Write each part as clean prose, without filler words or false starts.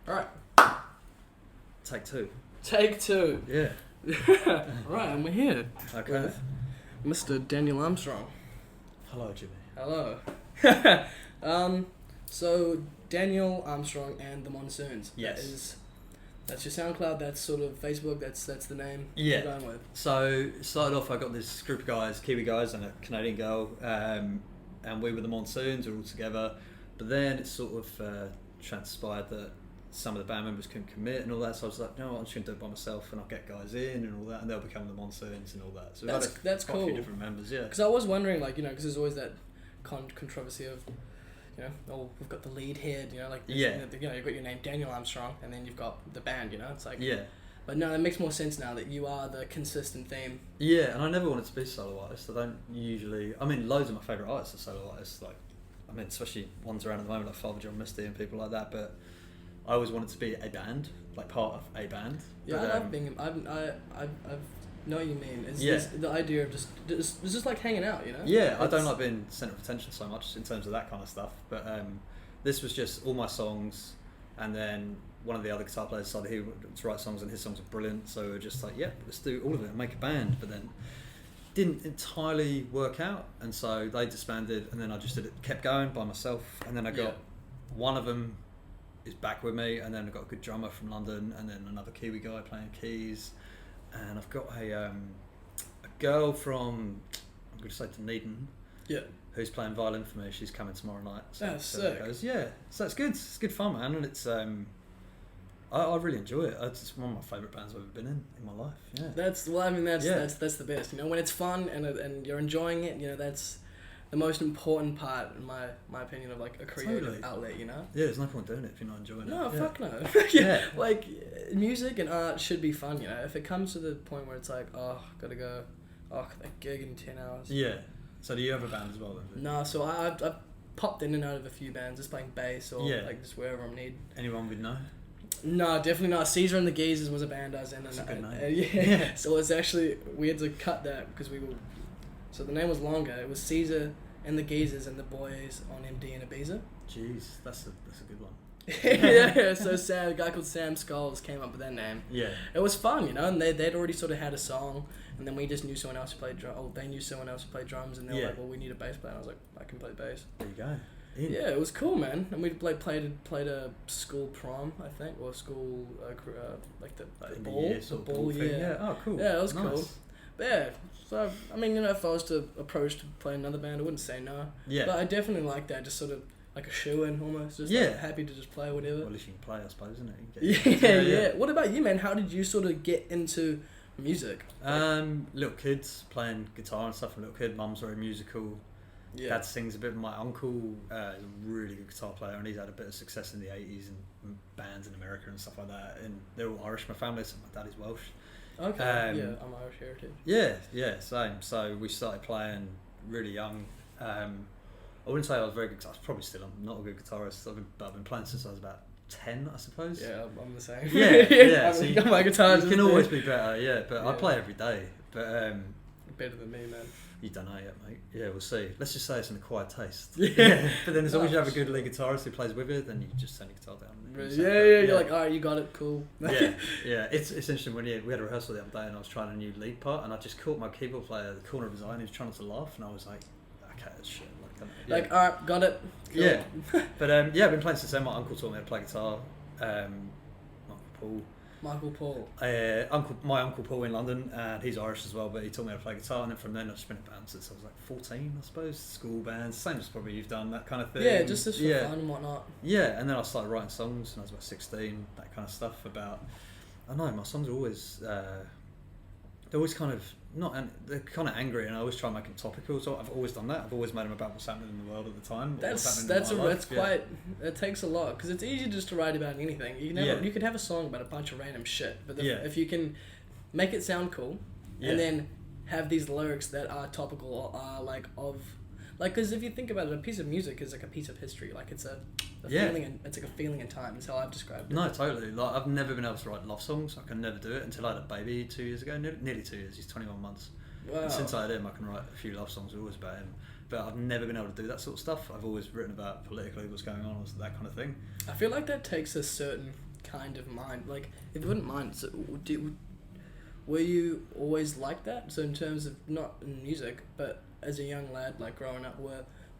Alright. Take two. Take two. Yeah. Right, and we're here Okay. with Mr. Daniel Armstrong. Hello, Jimmy. Hello. So Daniel Armstrong and the MONSOONS. Yes. That's your SoundCloud, that's sort of Facebook, that's the name Yeah. you're going with. So, started off, I got this group of guys, Kiwi guys and a Canadian girl, and we were the MONSOONS, we were all together. But then it sort of transpired that some of the band members couldn't commit and all that, so I was like, no, I'm just going to do it by myself and I'll get guys in and all that, and they'll become the MONSOONS and all that. So That's quite cool. a few different members, yeah. Because I was wondering, like, because there's always that controversy of, oh, we've got the lead head, like, Yeah. you've got your name Daniel Armstrong, and then you've got the band, it's like, Yeah. But no, that makes more sense now that you are the consistent theme. Yeah, and I never wanted to be a solo artist. I don't usually... I mean, loads of my favourite artists are solo artists. Like, I mean, especially ones around at the moment, like Father John Misty and people like that. But I always wanted to be a band, like part of a band. Yeah, but, I love being... I know what you mean. It's Yeah. the idea of it's just like hanging out, Yeah, I don't like being centre of attention so much in terms of that kind of stuff. But this was just all my songs, and then one of the other guitar players decided he wanted to write songs, and his songs are brilliant. So we were just like, yeah, let's do all of it and make a band. But then didn't entirely work out, and so they disbanded, and then I just kept going by myself, and then I got one of them is back with me, and then I got a good drummer from London, and then another Kiwi guy playing keys, and I've got a girl from, I'm going to say Dunedin, who's playing violin for me. She's coming tomorrow night. So That's so sick. it goes, yeah, so it's good. It's good fun, man, and it's I really enjoy it. It's one of my favourite bands I've ever been in my life. Yeah. That's the best. When it's fun and you're enjoying it, that's the most important part, in my opinion, of like a creative outlet. Yeah, there's no point doing it if you're not enjoying it. No, yeah. fuck no. Yeah. Like, music and art should be fun. If it comes to the point where it's like, oh, gotta go, that gig in 10 hours. Yeah. So do you have a band as well then? No, so I've popped in and out of a few bands, just playing bass or like just wherever I'm needed. Anyone we'd know? No, definitely not. Caesar and the Geezers was a band I was in. That's and a good name. Yeah. So it's actually, we had to cut that because so the name was longer. It was Caesar and the Geezers and the Boys on MD in Ibiza. Jeez, that's a good one. Yeah, so a guy called Sam Skulls came up with that name. Yeah. It was fun, and they'd already sort of had a song, and then we just knew someone else who played drums. Oh, they knew someone else who played drums, and they were like, well, we need a bass player. And I was like, I can play bass. There you go. Yeah, it was cool, man. And we played a school prom, I think, or school like the ball, the ball yeah. Thing. Yeah. Oh, cool. Yeah, it was nice. cool. But yeah, so I mean, if I was to approach to play another band, I wouldn't say no. Yeah. But I definitely like that, just sort of like a shoe-in almost. Just like happy to just play whatever. Well, at least you can play, I suppose, isn't it? Yeah. What about you, man? How did you sort of get into music? Little kids playing guitar and stuff. Little kid, mum's very musical. Yeah. Dad sings a bit. My uncle is a really good guitar player, and he's had a bit of success in the 80s and bands in America and stuff like that. And they're all Irish. My family, so my dad is Welsh. Okay. I'm Irish heritage. Yeah, same. So we started playing really young. I wouldn't say I was very good. I was probably still. I'm not a good guitarist. I've been playing since I was about 10, I suppose. Yeah, I'm the same. Yeah. So you, my guitar. You can always be better. Yeah, but I play every day. But better than me, man. You don't know yet, mate. Yeah, we'll see. Let's just say it's an acquired taste. Yeah. But then as long as you have a good lead guitarist who plays with it, then you just turn the guitar down. Yeah. You're like, alright, you got it, cool. Yeah. It's interesting when we had a rehearsal the other day and I was trying a new lead part and I just caught my keyboard player at the corner of his eye and he was trying not to laugh and I was like, okay, that's shit. Like, alright, got it. Cool. Yeah. But I've been playing since then. My uncle taught me how to play guitar. Michael Paul. My uncle Paul in London, and he's Irish as well, but he taught me how to play guitar, and then from then I've just been in bands since I was like 14, I suppose. School bands, same as probably you've done, that kind of thing. Yeah, just for fun and whatnot. Yeah, and then I started writing songs when I was about 16, that kind of stuff about, I don't know, my songs are always, they're always kind of, they're kind of angry, and I always try and make them topical, so I've always done that. I've always made them about what's happening in the world at the time. It takes a lot, because it's easy just to write about anything. You could have a song about a bunch of random shit, but if you can make it sound cool, and then have these lyrics that are topical or are because if you think about it, a piece of music is like a piece of history. Like it's a feeling, and it's like a feeling in time. That's how I've described it. No, totally. Like I've never been able to write love songs. I can never do it until I had a baby 2 years ago. Nearly 2 years. He's 21 months. Wow. And since I had him, I can write a few love songs always about him. But I've never been able to do that sort of stuff. I've always written about politically what's going on, that kind of thing. I feel like that takes a certain kind of mind? Like, if you wouldn't mind, so were you always like that? So in terms of not in music, but as a young lad, like growing up,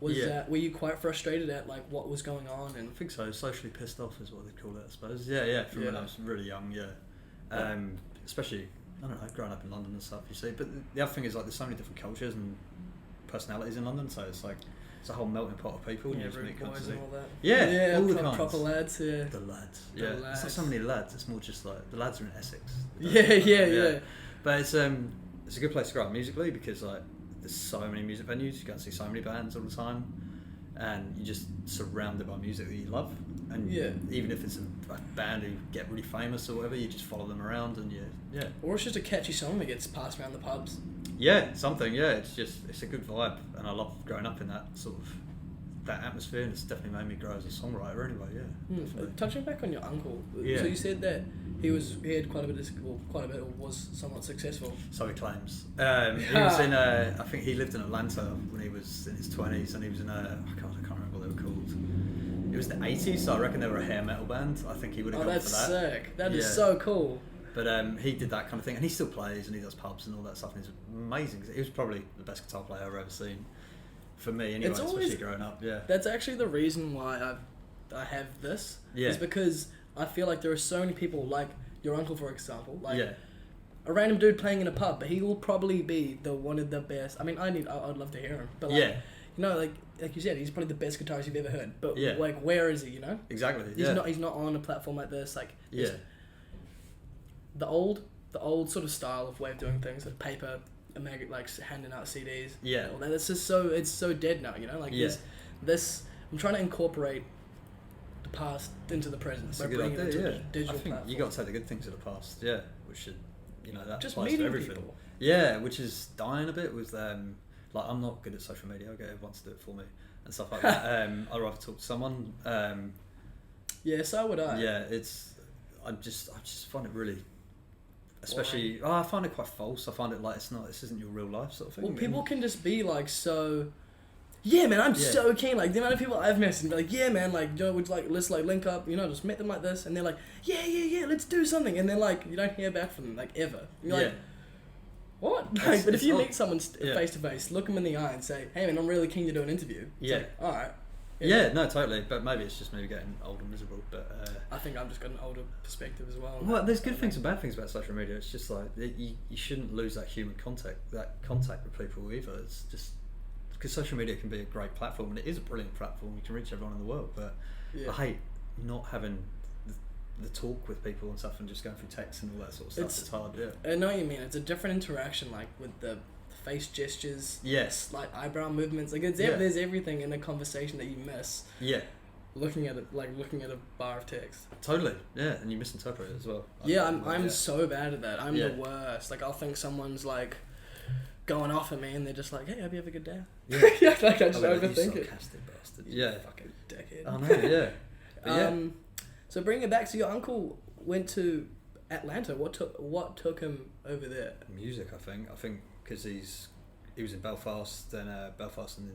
were you quite frustrated at like what was going on? And I think so. Socially pissed off is what they call it, I suppose. Yeah. From when I was really young, especially, I don't know, growing up in London and stuff. You see, but the other thing is like there's so many different cultures and personalities in London, so it's like it's a whole melting pot of people. And you just meet boys and all that. All the kinds. Proper lads. Yeah. The lads. It's not so many lads. It's more just like the lads are in Essex. Yeah. But it's a good place to grow up musically because like there's so many music venues. You go and see so many bands all the time, and you're just surrounded by music that you love. And even if it's a band who get really famous or whatever, you just follow them around and Or it's just a catchy song that gets passed around the pubs. It's a good vibe, and I love growing up in that sort of that atmosphere, and it's definitely made me grow as a songwriter anyway. Touching back on your uncle, so you said that he had quite a bit of was somewhat successful. So he claims. He was in I think he lived in Atlanta when he was in his 20s, and he was in I can't remember what they were called. It was the 80s, so I reckon they were a hair metal band. I think he would have gone for that. Oh, that's sick. That is so cool. But he did that kind of thing, and he still plays, and he does pubs and all that stuff, and he's amazing. He was probably the best guitar player I've ever seen. For me, anyway, especially growing up, That's actually the reason why I have this. Is because I feel like there are so many people like your uncle, for example, like a random dude playing in a pub, but he will probably be one of the best. I mean, I'd love to hear him, but like, you know, like you said, he's probably the best guitarist you've ever heard. But like, where is he? You know, exactly. He's not on a platform like this. Like, the old sort of style of way of doing things, like paper. Like handing out CDs. All that. It's just so dead now, you know. Like this. I'm trying to incorporate the past into the present by bringing it into a digital I think platform. you got to take the good things of the past, which should, that just applies to everything. People. Which is dying a bit with like I'm not good at social media. I get everyone to do it for me and stuff like that. I'd rather talk to someone. So would I. I just find it really. Especially, I find it quite false. I find it like this isn't your real life sort of thing. Well, people can just be like so. Yeah, man, I'm so keen. Like the amount of people I've met and be like, yeah, man, like let's like link up. Just met them like this, and they're like, yeah, let's do something. And then like you don't hear back from them like ever. You're like, what? Like, but if you meet someone face to face, look them in the eye and say, hey, man, I'm really keen to do an interview. It's like, all right. No, totally. But maybe it's just maybe getting old and miserable. But I think I've just got an older perspective as well. Well, there's good things and bad things about social media. It's just like you shouldn't lose that human contact with people either. It's just because social media can be a great platform, and it is a brilliant platform. You can reach everyone in the world. But I hate not having the talk with people and stuff, and just going through text and all that sort of stuff. It's hard. I know what you mean. It's a different interaction, like with the face gestures, slight eyebrow movements. Like there's everything in a conversation that you miss. Looking at a bar of text. Totally, and you misinterpret it as well. I'm so bad at that. I'm the worst. Like I'll think someone's like going off at me, and they're just like, "Hey, hope you have a good day." Like I just overthink it. Sarcastic bastard. Fucking dickhead. I know. So bringing it back to your uncle went to Atlanta. What took him over there? Music, I think because he was in Belfast, and Belfast in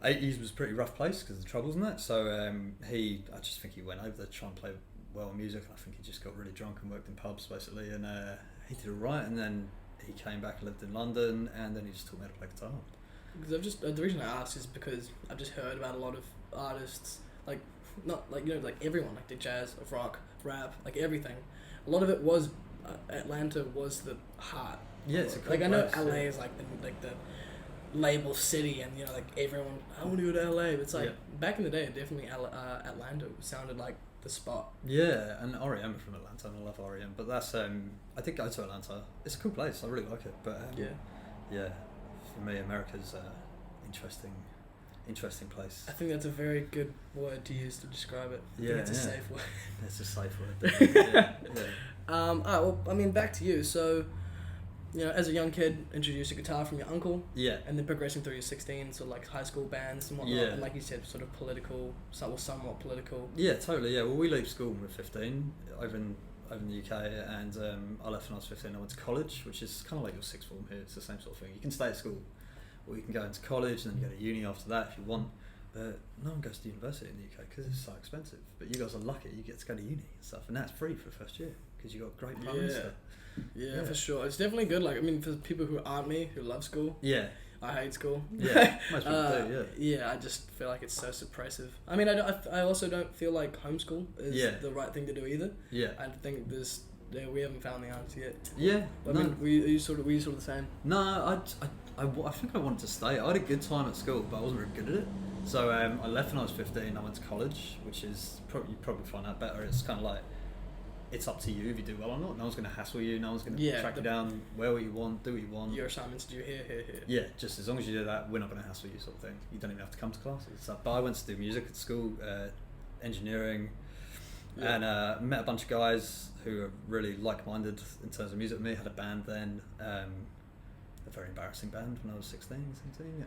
the 80s was a pretty rough place because of the Troubles and that. So I just think he went over there to try and play well music. I think he just got really drunk and worked in pubs basically, and he did alright. And then he came back and lived in London, and then he just taught me how to play guitar. Because the reason I asked is because I've just heard about a lot of artists, like not like like everyone, like did jazz, rock, rap, like everything. A lot of it was Atlanta was the heart. It's a cool I know place, LA is like the label city, and like everyone, I want to go to LA. But it's like back in the day, definitely Atlanta sounded like the spot. And R.E.M. from Atlanta, and I love R.E.M. But that's I did go to Atlanta. It's a cool place. I really like it. But for me, America's interesting place. I think that's a very good word to use to describe it. I think it's a safe word. It's a safe word. Well, I mean, back to you. So, as a young kid, introduced a guitar from your uncle. And then progressing through your 16, so like high school bands and whatnot. And like you said, sort of political, somewhat political. Yeah, totally. Yeah, well, we leave school when we were 15 over in the UK, and I left when I was 15. I went to college, which is kind of like your sixth form here. It's the same sort of thing. You can stay at school, or you can go into college and then you go to uni after that if you want. But no one goes to university in the UK because it's so expensive. But you guys are lucky; you get to go to uni and stuff, and that's free for the first year because you got a great prime minister. Yeah, for sure. It's definitely good. Like, I mean, for people who aren't me, who love school. Yeah. I hate school. Yeah, most people do, yeah. Yeah, I just feel like it's so suppressive. I mean, I also don't feel like homeschool is the right thing to do either. Yeah. I think we haven't found the answer yet. Yeah. I mean, were you sort of the same? No, I think I wanted to stay. I had a good time at school, but I wasn't very good at it. So I left when I was 15. I went to college, which is you probably find out better. It's kind of like, it's up to you if you do well or not. No one's going to hassle you. No one's going to track you down, wear what you want, do what you want. Your assignments due here. Yeah, just as long as you do that, we're not going to hassle you, sort of thing. You don't even have to come to classes. So, but I went to do music at school, engineering, and met a bunch of guys who are really like-minded in terms of music with me. Had a band then, a very embarrassing band when I was 16,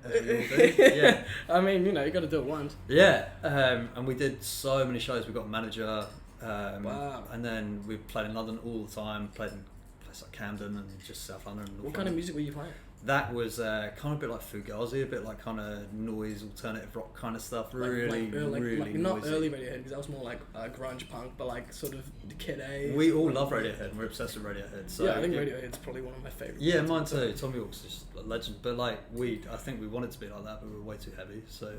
17. Yeah. I mean, you got to do it once. Yeah, and we did so many shows. We got a manager. Wow. And then we played in London all the time, played in places like Camden and just South London. What kind of music were you playing? That was kind of a bit like Fugazi, a bit like kind of noise, alternative rock kind of stuff. Really not noisy. early Radiohead, because that was more like grunge punk, but like sort of Kid A. We all love Radiohead, and we're obsessed with Radiohead. So yeah, I think Radiohead's probably one of my favourites. Yeah, mine too. Tommy York's just a legend. But like I think we wanted to be like that, but we were way too heavy. So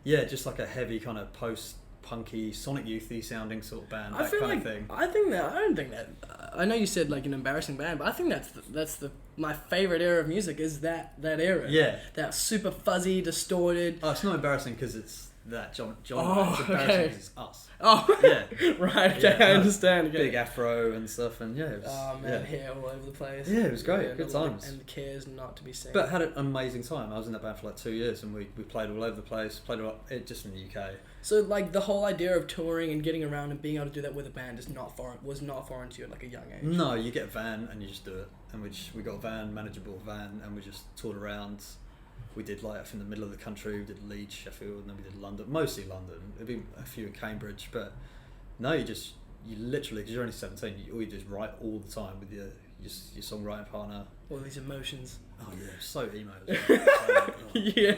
yeah, just like a heavy kind of post-punky, Sonic Youthy sounding sort of band, that kind of thing. I don't think that. I know you said like an embarrassing band, but I think that's my favourite era of music is that era. Yeah. That super fuzzy, distorted. Oh, it's not embarrassing because it's that John. Oh, it's embarrassing because it's us. Oh, yeah. Right. Okay, I understand. Okay. Big afro and stuff, and yeah. It was, oh man, hair all over the place. Yeah, it was great. Good times. And cares not to be seen. But had an amazing time. I was in that band for like 2 years, and we played all over the place. Just in the UK. So like the whole idea of touring and getting around and being able to do that with a band was not foreign to you at like a young age. No, you get a van and you just do it. And we got a van, manageable van, and we just toured around. We did like in the middle of the country. We did Leeds, Sheffield, and then we did London. Mostly London. There'd be a few in Cambridge, but no, you literally, because you're only 17, all you do is write all the time with your songwriting partner. All these emotions. Oh yeah, so emo. Man.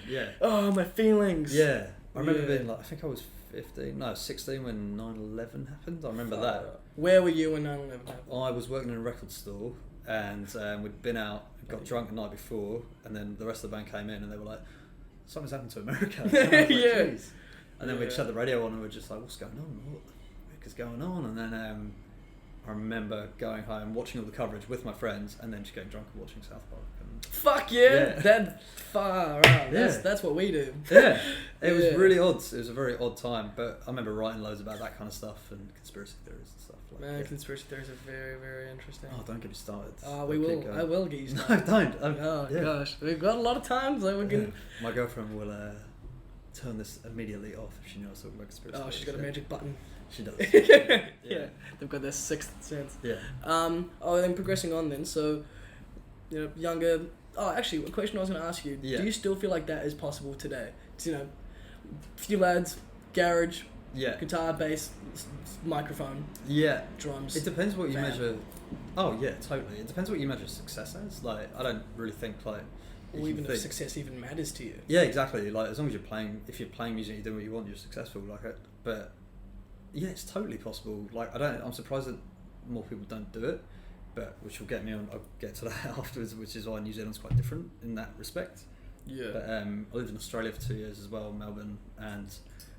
Yeah. Oh, my feelings. Yeah. I remember being like, I think I was 16 when 9/11 happened. I remember that. Where were you when 9/11 happened? I was working in a record store, and we'd been out, got drunk the night before, and then the rest of the band came in, and they were like, something's happened to America. And I was like, jeez. And then we just had the radio on, and we were just like, what's going on? What the heck is going on? And then I remember going home, watching all the coverage with my friends, and then just getting drunk and watching South Park. Fuck yeah! That far out. That's what we do. Yeah, it was really odd. It was a very odd time, but I remember writing loads about that kind of stuff and conspiracy theories and stuff. Man, conspiracy theories are very, very interesting. Oh, don't get me started. I will get you started. No, don't. Gosh, we've got a lot of times. Like we can. My girlfriend will turn this immediately off if she knows talking about conspiracy theories. She's got a magic button. She does. Yeah, they've got their sixth sense. Yeah. Then progressing on then, so, younger. Oh, actually, a question I was going to ask you. Yeah. Do you still feel like that is possible today? It's, few lads, garage, guitar, bass, microphone, drums. It depends what you measure. Oh yeah, totally. It depends what you measure success as. Like, I don't really think like. Or even if success even matters to you. Yeah, exactly. Like, as long as if you're playing music, you're doing what you want, you're successful. Like it, but yeah, it's totally possible. Like, I'm surprised that more people don't do it. But which will get me on. I'll get to that afterwards, which is why New Zealand's quite different in that respect. Yeah. But I lived in Australia for 2 years as well, Melbourne, and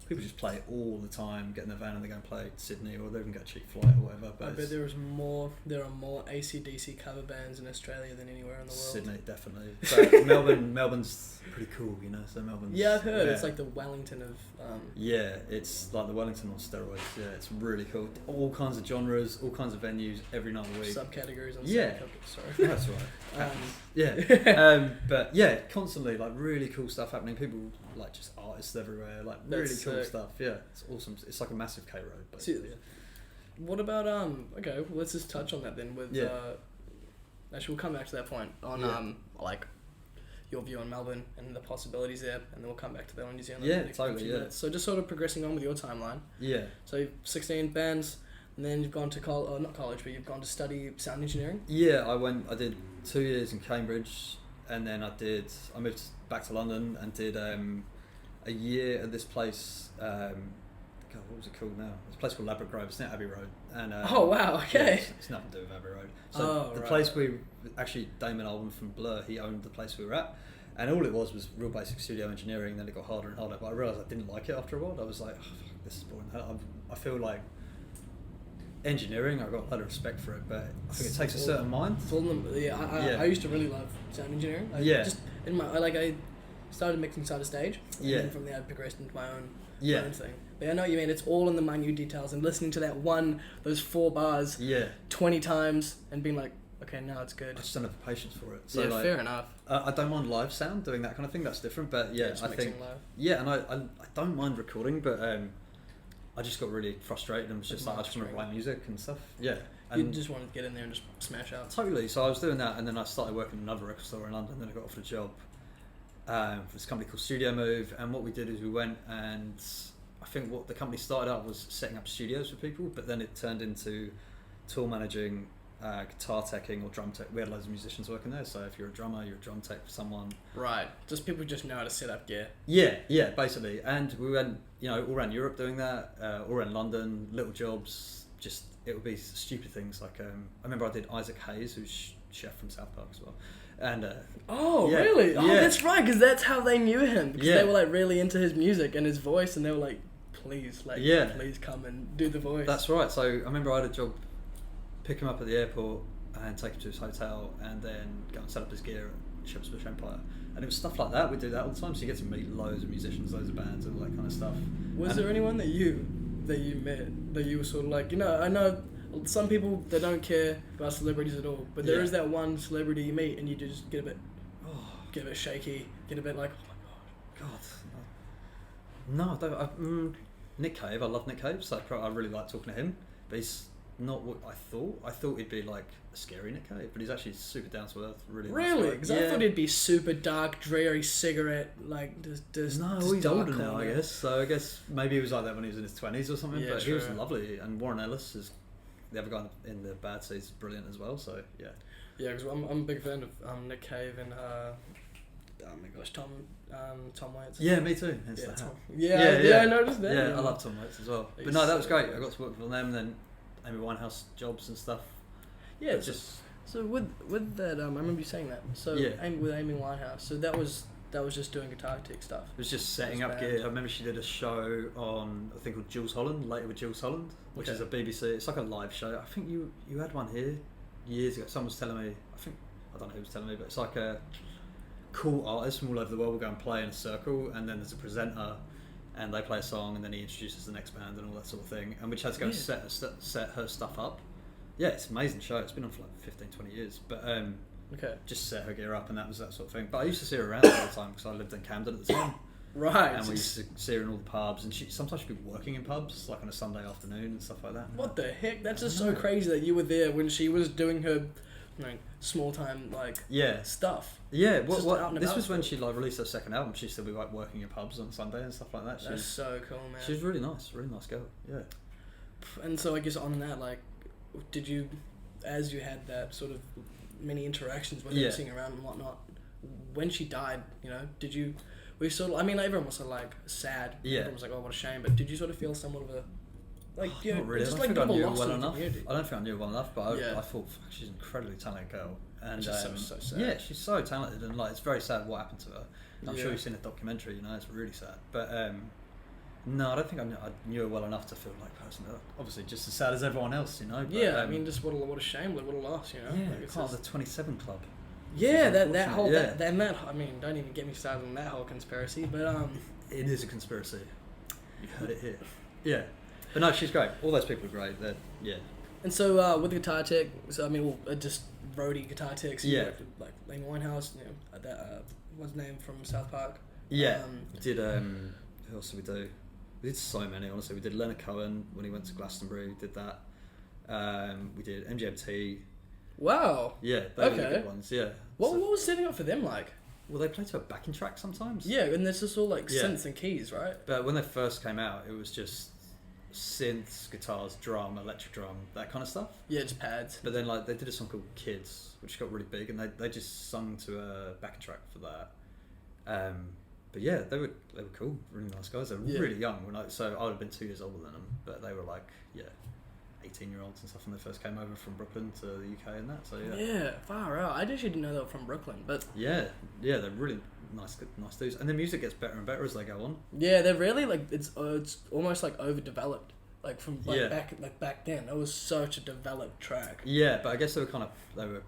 people just play all the time, get in the van and they go and play Sydney, or they even get a cheap flight or whatever. But I bet there are more AC/DC cover bands in Australia than anywhere in the world. Sydney, definitely. But Melbourne's pretty cool, So Melbourne's. Yeah, I've heard it's like the Wellington of. Yeah, it's like the Wellington on steroids. Yeah, it's really cool. All kinds of genres, all kinds of venues, every night of the week. Subcategories on Sorry. That's right. But yeah, constantly like really cool stuff happening. People like just artists everywhere, like really cool stuff. Yeah, it's awesome. It's like a massive K road. Basically. What about okay? Well, let's just touch on that then. With actually, we'll come back to that point on like your view on Melbourne and the possibilities there, and then we'll come back to that on New Zealand. Yeah, totally. Yeah. So just sort of progressing on with your timeline. Yeah. So you've 16 bands, and then you've gone to not college, but you've gone to study sound engineering. Yeah, I did 2 years in Cambridge, and then I moved back to London and did a year at this place. God, what was it called now? It's a place called Ladbroke Grove. It's near Abbey Road. And Oh wow, okay. yeah, it's nothing to do with Abbey Road. So the place we actually, Damon Albarn from Blur, he owned the place we were at, and all it was real basic studio engineering. Then it got harder and harder. But I realised I didn't like it after a while. I was like, oh, fuck, this is boring. I feel like engineering, I've got a lot of respect for it, but I think it takes a certain mind. I used to really love sound engineering. Just in my I started mixing side of stage. And then from there I progressed into my own thing. But I know what you mean. It's all in the minute details, and listening to those 4 bars 20 times and being like, okay, now it's good. I just don't have the patience for it. So fair enough. I don't mind live sound, doing that kind of thing. That's different. But I think live. and I don't mind recording, but I just got really frustrated and was just like, I just want to write music and stuff. Yeah. And you just wanted to get in there and just smash out. Totally. So I was doing that, and then I started working in another record store in London. Then I got offered a job for this company called Studio Move, and what we did is we went, and I think what the company started out was setting up studios for people, but then it turned into tour managing, guitar teching or drum tech. We had loads of musicians working there, so if you're a drummer, you're a drum tech for someone. Right, just people just know how to set up gear. Yeah, basically. And we went, all around Europe doing that, all around London, little jobs, just, it would be stupid things like, I remember I did Isaac Hayes, who's chef from South Park as well. And really? Oh, that's right, because that's how they knew him. Because they were like really into his music and his voice, and they were like, please come and do the voice. That's right. So I remember I had a job, pick him up at the airport and take him to his hotel, and then go and set up his gear at Shepherd's Bush Empire. And it was stuff like that. We do that all the time. So you get to meet loads of musicians, loads of bands, and all that kind of stuff. Was there anyone that you met that you were sort of like, I know some people that don't care about celebrities at all, but there is that one celebrity you meet and you just get a bit shaky, get a bit like, oh my god. No, I don't. Nick Cave, I love Nick Cave, so I really like talking to him, but he's not what I thought. I thought he'd be like a scary Nick Cave, but he's actually super down to earth, really. Really? Because I thought he'd be super dark, dreary cigarette, like just he's older now, I guess. So I guess maybe he was like that when he was in his 20s or something. But he was lovely, and Warren Ellis is the other guy in the Bad Seeds, is brilliant as well. So yeah. Yeah, because I'm a big fan of Nick Cave and oh my gosh, Tom Waits. Yeah, me too. I noticed that. Yeah, I love Tom Waits as well. But no, that was great. I got to work for them, and then Amy Winehouse jobs and stuff. Yeah, so with that, I remember you saying that. So with Amy Winehouse, so that was just doing guitar tech stuff. It was just setting up gear. I remember she did a show on, I think, called Jules Holland, Later with Jules Holland, which is a BBC. It's like a live show. I think you had one here years ago. Someone was telling me. I don't know who was telling me, but it's like a cool artists from all over the world will go and play in a circle, and then there's a presenter, and they play a song, and then he introduces the next band and all that sort of thing, and which has to go and set her stuff up. Yeah, it's an amazing show. It's been on for like 15, 20 years, but just set her gear up, and that was that sort of thing. But I used to see her around all the time because I lived in Camden at the time. Right. And we used to see her in all the pubs, and sometimes she'd be working in pubs, like on a Sunday afternoon and stuff like that. What the heck? That's just so crazy that you were there when she was doing her small time stuff. Yeah, this was when she released her second album. She still be working in pubs on Sunday and stuff like that. That's so cool, man. She was really nice girl. Yeah. And so I guess on that, did you, as you had that sort of many interactions with her, singing around and whatnot, when she died, did you? We sort of, everyone was sort of sad. Yeah. Everyone was like, oh, what a shame. But did you sort of feel somewhat of a not really. Just I don't think I knew her well enough. Community. I don't think I knew her well enough, but I thought she's an incredibly talented girl, and she's so sad. Yeah, she's so talented, and it's very sad what happened to her. I'm sure you've seen the documentary. It's really sad. But no, I don't think I knew her well enough to feel personally. Obviously, just as sad as everyone else, But, just what a shame, what a loss, Yeah, part of the 27 Club. Yeah, that whole don't even get me started on that whole conspiracy, but it is a conspiracy. You heard it here. Yeah. But no, she's great. All those people are great. And so with the guitar tech, just roadie guitar techs. Yeah. Like Amy Winehouse, what's his name from South Park? Yeah. We did. Who else did we do? We did so many. Honestly, we did Leonard Cohen when he went to Glastonbury. We did that. We did MGMT. Wow. Yeah, they were the good ones. Yeah. What was setting up for them like? Well, they play to a backing track sometimes. Yeah, and there's just all synths and keys, right? But when they first came out, it was just synths, guitars, drum, electric drum, that kind of stuff. Yeah, just pads. But then they did a song called Kids, which got really big, and they just sung to a backing track for that. But yeah, they were cool, really nice guys. They were Yeah. really young so I would have been 2 years older than them, but they were like 18-year-olds and stuff when they first came over from Brooklyn to the UK and that. So Yeah, far out. I actually didn't know they were from Brooklyn, but yeah, they're really nice dudes, and their music gets better and better as they go on. yeah, they're really like it's almost like overdeveloped. Like from Yeah. back then, it was such a developed track. Yeah, but I guess they were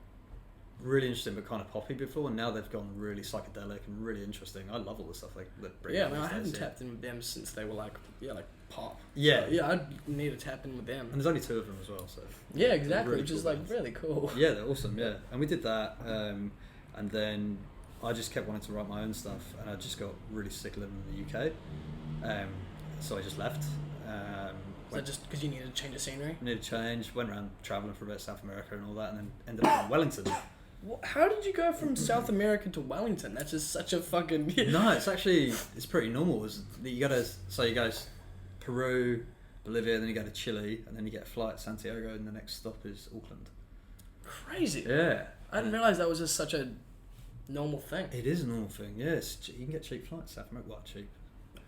really interesting but kind of poppy before, and now they've gone really psychedelic and really interesting. I love all the stuff they bring Yeah, out man, I these haven't days, tapped in with them since they were like pop. Yeah. So, yeah, I need to tap in with them. And there's only 2 of them as well, so Yeah, exactly, really which cool is like bands. really cool. Yeah, they're awesome. Yeah, and we did that, and then I just kept wanting to write my own stuff, and I just got really sick living in the UK, so I just left. Is that just because you needed to change the scenery? Needed a change. Went around traveling for a bit, South America and all that, and then ended up in Wellington. How did you go from South America to Wellington? That's just such a fucking... No, it's pretty normal. You go Peru, Bolivia, then you go to Chile, and then you get a flight to Santiago, and the next stop is Auckland. Crazy. Yeah. I didn't realise that was just such a normal thing. It is a normal thing, yes. You can get cheap flights to South America. Well, cheap.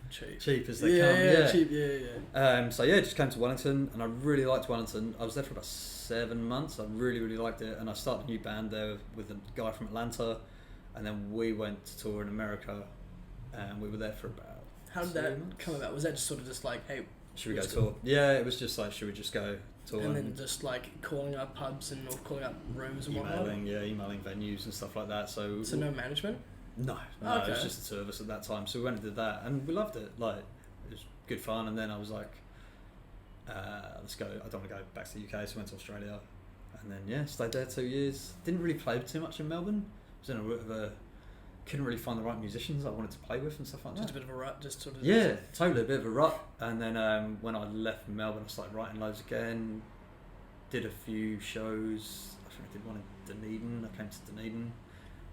Cheap. Cheap as they come, yeah. Cheap, yeah. So yeah, just came to Wellington, and I really liked Wellington. I was there for about 7 months. I really, really liked it, and I started a new band there with a guy from Atlanta, and then we went to tour in America, and we were there for about. How did 2 that months. come about? Was that just sort of just like, hey, Should we go let's tour? Yeah, it was just like, should we just go tour? and then just like calling up pubs and or calling up rooms and whatnot? emailing venues and stuff like that. So No management? No, Okay. it was just a service at that time. So we went and did that, and we loved it. Like, it was good fun. And then I was like, let's go. I don't want to go back to the UK, so I went to Australia, and then stayed there 2 years. Didn't really play too much in Melbourne. Was in a bit of a couldn't really find the right musicians I wanted to play with and stuff like that. Just a bit of a rut, just sort of... Yeah, totally, a bit of a rut. And then when I left Melbourne, I started writing loads again. Did a few shows. I think I did one in Dunedin. I came to Dunedin,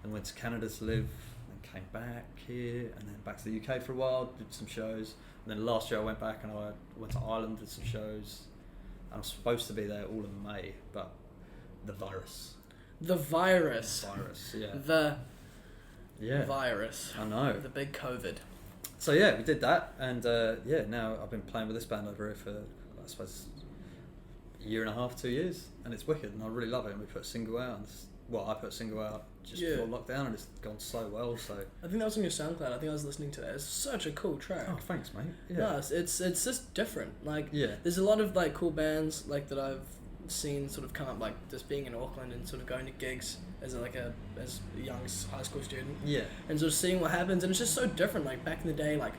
and went to Canada to live. Then came back here, and then back to the UK for a while. Did some shows, and then last year I went back and I went to Ireland, did some shows. And I was supposed to be there all of May, but the virus. The virus. Yeah. The Yeah. virus. I know. The big COVID. So yeah, we did that, and now I've been playing with this band over here for, I suppose, a year and a half, 2 years, and it's wicked, and I really love it. And we put a single out, I put a single out just before lockdown, and it's gone so well. So I think that was on your SoundCloud. I think I was listening to that. It's such a cool track. oh, thanks, mate. Yeah. No, it's just different. Like, Yeah. there's a lot of like cool bands like that I've seen sort of come up, like just being in Auckland and sort of going to gigs as a young high school student, Yeah. and sort of seeing what happens, and it's just so different. Like back in the day, like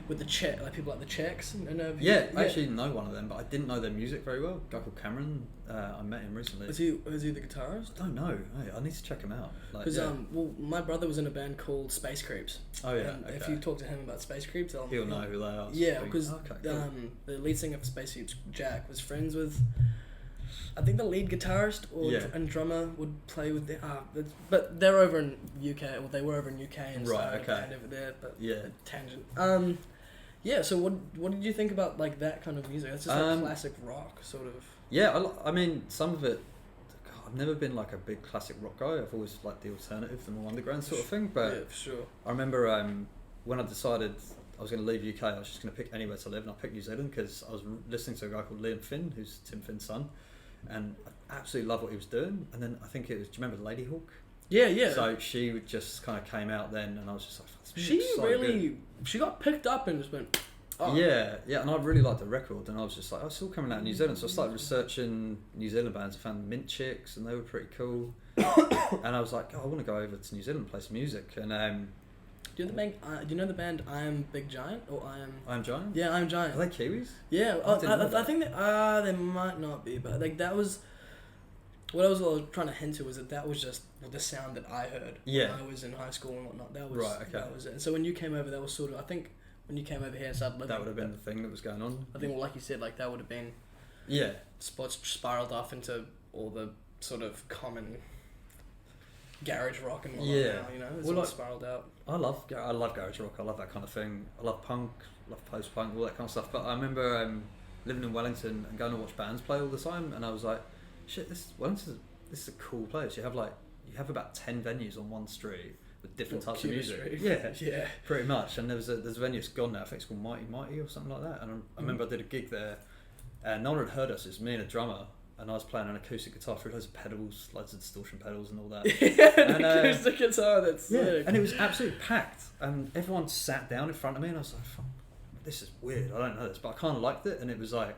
with the like people like the Czechs, and I actually know one of them, but I didn't know their music very well. A guy called Cameron. I met him recently. Was he the guitarist? I don't know. Hey, I need to check him out. Because my brother was in a band called Space Creeps. Oh yeah. And Okay. if you talk to him about Space Creeps, he'll know who they are. Yeah, because okay, cool. the lead singer of Space Creeps, Jack, was friends with, I think the lead guitarist and drummer would play with but they're over in UK, or they were over in UK and started a band over there. But tangent. So what did you think about like that kind of music? It's just like classic rock sort of. Yeah, I mean, some of it. God, I've never been like a big classic rock guy. I've always liked the alternative, the more underground sort of thing. But yeah, for sure. I remember when I decided I was going to leave UK, I was just going to pick anywhere to live, and I picked New Zealand because I was listening to a guy called Liam Finn, who's Tim Finn's son, and I absolutely loved what he was doing. And then I think it was, do you remember Lady Hawk? Yeah. So she just kind of came out then, and I was just like, she got picked up and just went. Oh. Yeah, and I really liked the record, and I was just like, it's all coming out of New Zealand, so I started researching New Zealand bands. I found Mint Chicks, and they were pretty cool. And I was like, I want to go over to New Zealand and play some music. And do you know the band I Am Big Giant, or I Am Giant? Yeah, I Am Giant. Are they Kiwis? Yeah, I think that they might not be, but like that was what I was trying to hint to, was that was just the sound that I heard when I was in high school and whatnot. That was right. Okay. That was it. And so when you came over, that was sort of, I think when you came over here and started living, that would have been the thing that was going on. I think, well, like you said, like that would have been spots spiraled off into all the sort of common garage rock and whatnot now, you know, it's all spiraled out. I love garage rock. I love that kind of thing. I love punk, love post punk, all that kind of stuff. But I remember living in Wellington and going to watch bands play all the time, and I was like, shit, Wellington, this is a cool place. You have about 10 venues on one street, with different types of Cuba music. Street. Yeah, Yeah. pretty much. And there's a venue that's gone now. I think it's called Mighty Mighty or something like that. And I remember I did a gig there, and no one had heard us. It was me and a drummer, and I was playing an acoustic guitar through loads of pedals, loads of distortion pedals and all that. Yeah, an acoustic guitar. That's sick. And it was absolutely packed, and everyone sat down in front of me, and I was like, "Fuck, this is weird. I don't know this," but I kind of liked it, and it was like.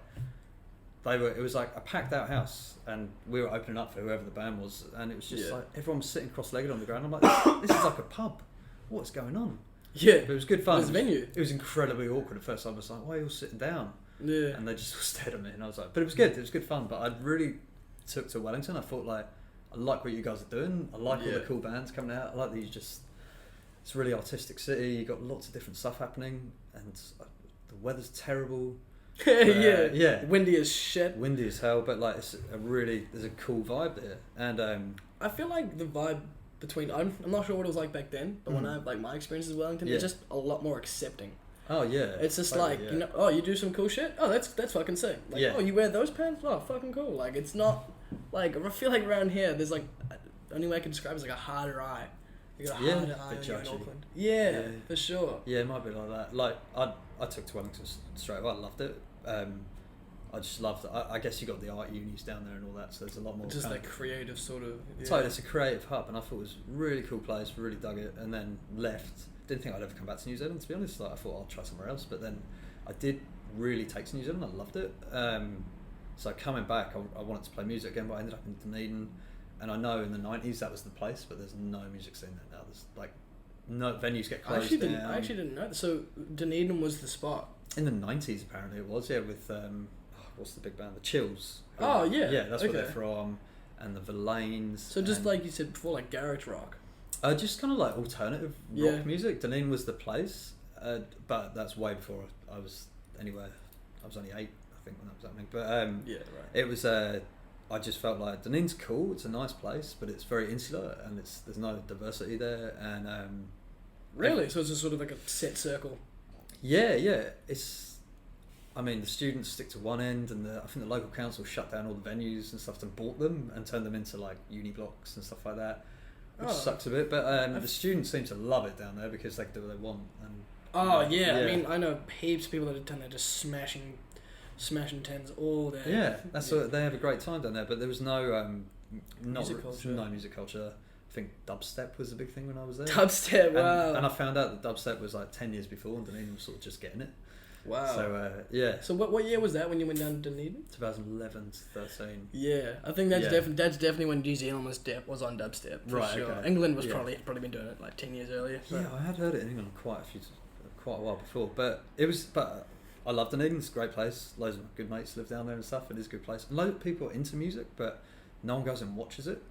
It was like a packed out house, and we were opening up for whoever the band was, and it was just like everyone was sitting cross-legged on the ground. I'm like, this is like a pub. What's going on? Yeah, but it was good fun. It was a venue. It was incredibly awkward at first. I was like, why are you all sitting down? Yeah, and they just all stared at me, and I was like, but it was good. It was good fun. But I really took to Wellington. I thought like, I like what you guys are doing. I like all the cool bands coming out. I like that you just. It's a really artistic city. You got lots of different stuff happening, and the weather's terrible. yeah, windy as shit. Windy as hell, but like there's a cool vibe there, and I feel like the vibe between I'm not sure what it was like back then, but when I like my experiences in Wellington, it's just a lot more accepting. Oh yeah, it's just totally, like you know, oh, you do some cool shit. Oh, that's fucking sick. Like, oh, you wear those pants. Oh, fucking cool. Like it's not like I feel like around here there's like the only way I can describe it is like a harder eye. You got a harder eye in Auckland. Yeah, for sure. Yeah, it might be like that. Like I took to Wellington straight away. I loved it. I just loved it. I guess you got the art unis down there and all that, so there's a lot more. Just like creative sort of. Yeah. So it's a creative hub, and I thought it was a really cool place. Really dug it, and then left. Didn't think I'd ever come back to New Zealand, to be honest. Like I thought I'll try somewhere else, but then I did really take to New Zealand. I loved it. So coming back, I wanted to play music again, but I ended up in Dunedin, and I know in the 90s that was the place, but there's no music scene there now. There's like no venues get closed down. I actually didn't know that. So Dunedin was the spot. In the 90s, apparently it was, with what's the big band? The Chills. Oh yeah, that's where they're from, and the Verlaines. So just like you said before, like garage rock. Just kind of like alternative rock music. Dunedin was the place, but that's way before I was anywhere. I was only 8, I think, when that was happening. But it was. I just felt like Dunedin's cool. It's a nice place, but it's very insular, and there's no diversity there. And really, so it's just sort of like a set circle. Yeah. It's. I mean, the students stick to one end, and I think the local council shut down all the venues and stuff and bought them and turned them into like uni blocks and stuff like that. Which sucks a bit, but the students seem to love it down there because they can do what they want. And I mean, I know heaps of people that have done that, just smashing tens all day. Yeah, that's what they have a great time down there. But there was no music culture. No music culture. I think dubstep was a big thing when I was there. Dubstep, wow. And I found out that dubstep was like 10 years before, and Dunedin was sort of just getting it. Wow. So So what year was that when you went down to Dunedin? 2011 to 13. Yeah, I think that's definitely when New Zealand was on dubstep. For sure. Okay. England was probably been doing it like 10 years earlier. So. Yeah, I had heard it in England quite a while before, but I love Dunedin. It's a great place. Loads of good mates live down there and stuff. It is a good place. And loads of people are into music, but no one goes and watches it,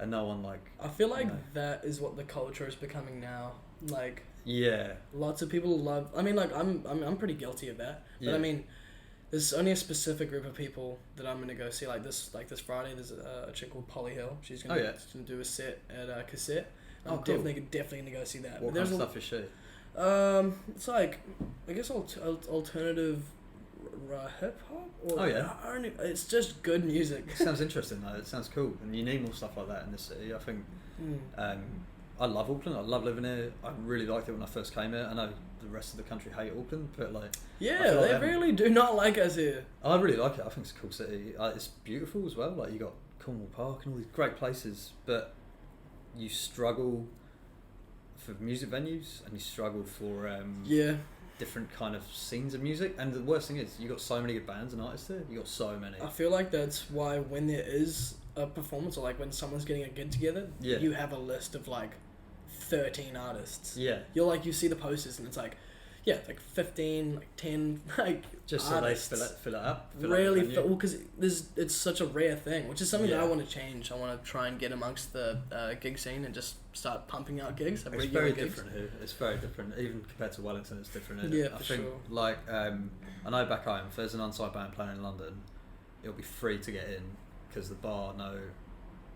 and no one like. I feel like that is what the culture is becoming now. Like. Yeah. Lots of people love. I mean, like I'm pretty guilty of that. But I mean, there's only a specific group of people that I'm gonna go see. Like this Friday, there's a chick called Polly Hill. She's gonna do a set at Cassette. I'm definitely gonna go see that. What kind of stuff is she? It's like I guess alternative hip hop. It's just good music. It sounds interesting though. It sounds cool, and you need more stuff like that in this city. I think. I love Auckland. I love living here. I really liked it when I first came here. I know the rest of the country hate Auckland, but like they really do not like us here. I really like it. I think it's a cool city. It's beautiful as well. Like you got Cornwall Park and all these great places, but you struggle for music venues and you struggle for different kind of scenes of music. And the worst thing is you got so many good bands and artists there. You got so many. I feel like that's why when there is a performance or like when someone's getting a gig together, you have a list of like 13 artists. Yeah. You see the posters and it's like, it's like 15, like 10, like just artists. So they fill it up. Really, because it's such a rare thing, which is something that I want to change. I want to try and get amongst the gig scene and just start pumping out gigs. It's very different here. It's very different, even compared to Wellington. It's different. Isn't it? I think, sure. Like, I know back home, if there's an on-site band playing in London, it'll be free to get in because the bar know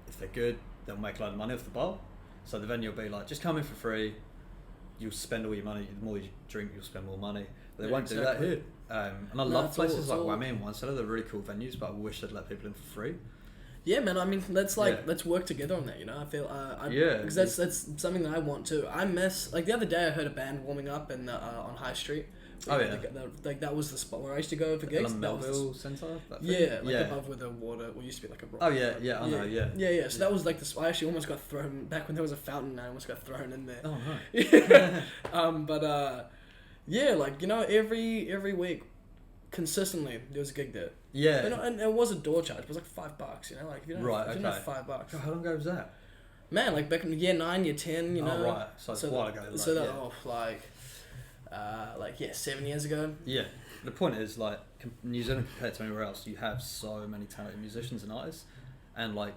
if they're good, they'll make a load of money off the bar. So the venue will be like, just come in for free. You'll spend all your money. The more you drink, you'll spend more money. But they won't do that here. And I love places like Whammy and One Cellar. They're really cool venues, but I wish they'd let people in for free. Yeah, man. I mean, let's work together on that. You know, I feel because that's something that I want to. I miss like the other day I heard a band warming up in on High Street. Oh yeah, like that was the spot where I used to go for gigs. Melville Centre. Yeah, above where the water used to be like a rock. Oh yeah, yeah, I know, yeah. Yeah. So that was like I actually almost got thrown back when there was a fountain. I almost got thrown in there. Oh no. Yeah, like you know, every week, consistently there was a gig there. Yeah. And it was a door charge. It was like $5. You know, like if you don't have $5. God, how long ago was that? Man, like back in year 9, year 10. You know. Oh right, so it's a while ago. Like 7 years ago. Yeah. The point is, like, New Zealand compared to anywhere else, you have so many talented musicians and artists, and like,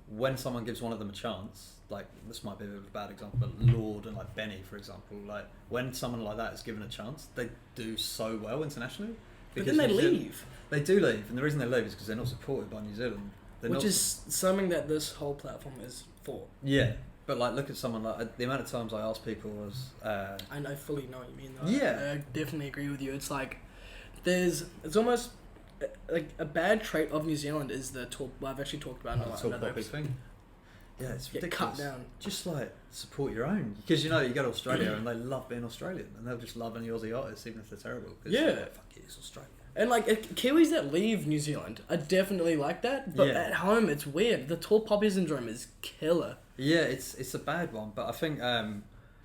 when someone gives one of them a chance, like this might be a bit of a bad example, but Lord and like Benny, for example, like when someone like that is given a chance, they do so well internationally. But then they leave. They do leave, and the reason they leave is because they're not supported by New Zealand. Which is something that this whole platform is for. Yeah. But like, look at someone like the amount of times I ask people was. I fully know what you mean though. Yeah, I definitely agree with you. It's like it's almost like a bad trait of New Zealand is the tall. Well, I've actually talked about the tall poppy thing. Yeah, it's ridiculous. Cut down. Just like support your own, because you know you go to Australia and they love being Australian, and they'll just love any Aussie artists even if they're terrible. Yeah, like, fuck it, it's Australia. And like Kiwis that leave New Zealand are definitely like that, but at home it's weird. The tall poppy syndrome is killer. Yeah, it's a bad one, but I think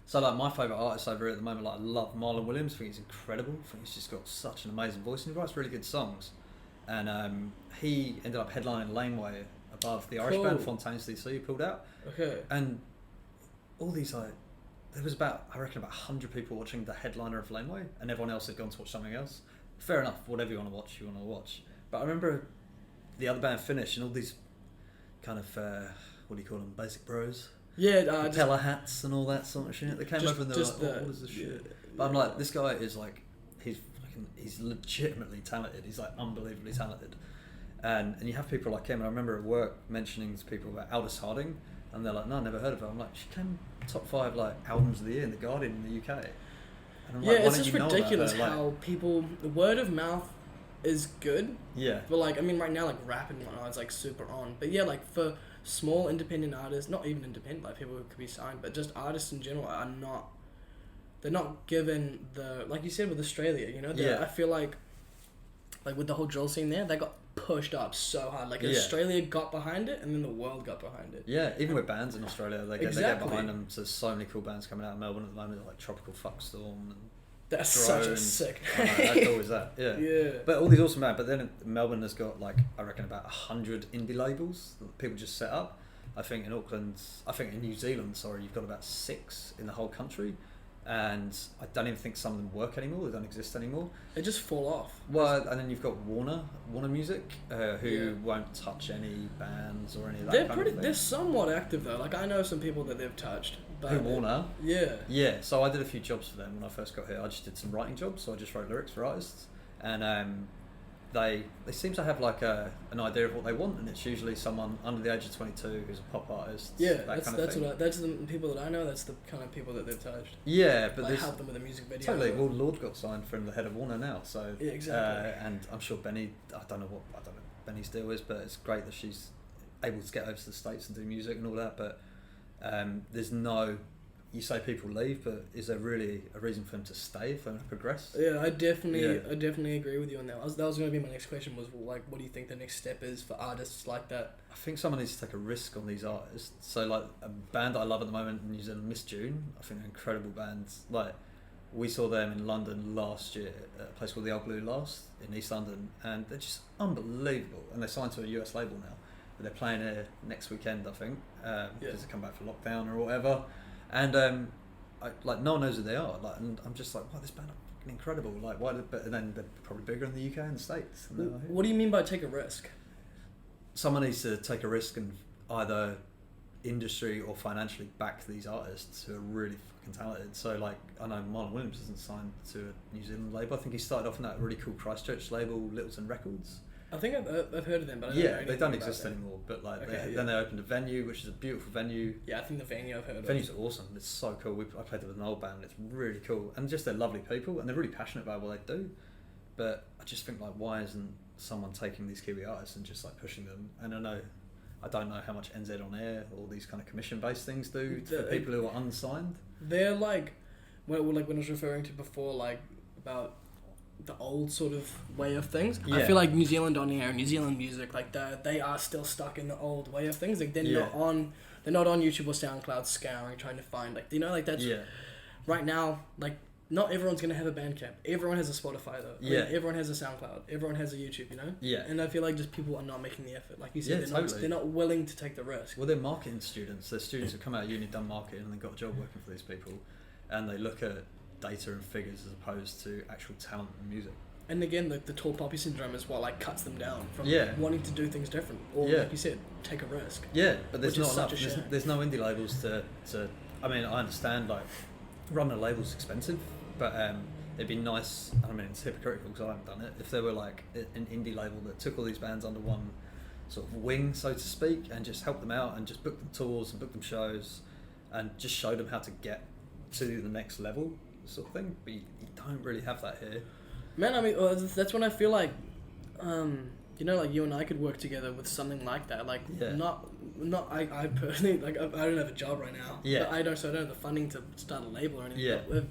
so. Like my favourite artist over here at the moment, like I love Marlon Williams. I think he's incredible. I think he's just got such an amazing voice and he writes really good songs. And he ended up headlining Laneway above the Irish band Fontaines DC who pulled out. Okay. And all these like, there was about 100 people watching the headliner of Laneway, and everyone else had gone to watch something else. Fair enough, whatever you want to watch, you want to watch. But I remember the other band finished, and all these kind of what do you call them, basic bros? Yeah, Pella hats and all that sort of shit. They came over and they were like, what is this shit? But I'm like, this guy is like, he's legitimately talented. He's like unbelievably talented. And you have people like him. And I remember at work mentioning to people about Aldous Harding, and they're like, no, I never heard of her. I'm like, she came top 5 like albums of the year in the Guardian in the UK. And I'm like, it's just ridiculous how the word of mouth is good. Yeah. But like, I mean, right now, like rap and whatnot is like super on. But yeah, like for small independent artists, not even independent, like people who could be signed, but just artists in general are not. They're not given the, like you said with Australia, you know. I feel like with the whole drill scene there, they got pushed up so hard. Like Australia got behind it, and then the world got behind it. Yeah, even with bands in Australia, they get behind them. So there's so many cool bands coming out of Melbourne at the moment, like Tropical Fuckstorm and that's Drones. Such a sick. That's always that. Yeah. Yeah. But all these awesome bands. But then Melbourne has got like I reckon about 100 indie labels that people just set up. I think in Auckland, in New Zealand, sorry, you've got about 6 in the whole country. And I don't even think some of them work anymore. They don't exist anymore. They just fall off. Well, and then you've got Warner Music, who won't touch any bands or any of that kind of thing. They're somewhat active though. Like I know some people that they've touched. But who, Warner? Yeah. Yeah. So I did a few jobs for them when I first got here. I just did some writing jobs, so I just wrote lyrics for artists, and they seem to have like an idea of what they want, and it's usually someone under the age of 22 who's a pop artist. Yeah, that's the people that I know. That's the kind of people that they've touched. Yeah, but like help them with a music video. Totally. Well, Lord got signed from the head of Warner now, so yeah, exactly. And I'm sure Benny. I don't know Benny's deal is, but it's great that she's able to get over to the States and do music and all that. But there's no. You say people leave, but is there really a reason for them to stay if they want to progress? Yeah, I definitely agree with you on that. That was going to be my next question. Was like, what do you think the next step is for artists like that? I think someone needs to take a risk on these artists. So like a band that I love at the moment in New Zealand, Miss June. I think they're incredible bands. Like we saw them in London last year at a place called the Old Blue Last in East London, and they're just unbelievable. And they signed to a US label now. But they're playing here next weekend, I think, because they come back for lockdown or whatever. And no one knows who they are. Like, and I'm just like, wow, this band are fucking incredible. Like, why? And then they're probably bigger in the UK and the States. What do you mean by take a risk? Someone needs to take a risk and either industry or financially back these artists who are really fucking talented. So, like, I know Marlon Williams isn't signed to a New Zealand label. I think he started off in that really cool Christchurch label, Littleton Records. I think I've heard of them, but I don't know they don't exist anymore. But like, then they opened a venue, which is a beautiful venue. Yeah, I think the venue I've heard of. The venue's awesome. It's so cool. I played it with an old band. It's really cool, and just they're lovely people, and they're really passionate about what they do. But I just think like, why isn't someone taking these Kiwi artists and just like pushing them? And I know I don't know how much NZ on air, all these kind of commission-based things do for people who are unsigned. They're like, when I was referring to before, like about the old sort of way of things. I feel like New Zealand on air, New Zealand music, like they are still stuck in the old way of things. Like they're not on YouTube or SoundCloud scouring trying to find like that's right now like. Not everyone's going to have a Bandcamp. Everyone has a Spotify, though. I mean, everyone has a SoundCloud. Everyone has a YouTube, Yeah. And I feel like just people are not making the effort. Like you said, they're not willing to take the risk. Well, they're marketing students. They're students who come out of uni, done marketing, and they've got a job working for these people. And they look at data and figures as opposed to actual talent and music. And again, the tall poppy syndrome is what like cuts them down from wanting to do things different. Or, like you said, take a risk. Yeah, but there's not enough. There's no indie labels to... I mean, I understand, like, running a label's expensive. But it'd be nice, I mean it's hypocritical because I haven't done it, if there were like an indie label that took all these bands under one sort of wing, so to speak, and just helped them out and just booked them tours and booked them shows and just showed them how to get to the next level sort of thing. But you don't really have that here. Man, I mean, that's when I feel like, like you and I could work together with something like that. Like, I personally, like I don't have a job right now. Yeah. But I don't have the funding to start a label or anything. Yeah. But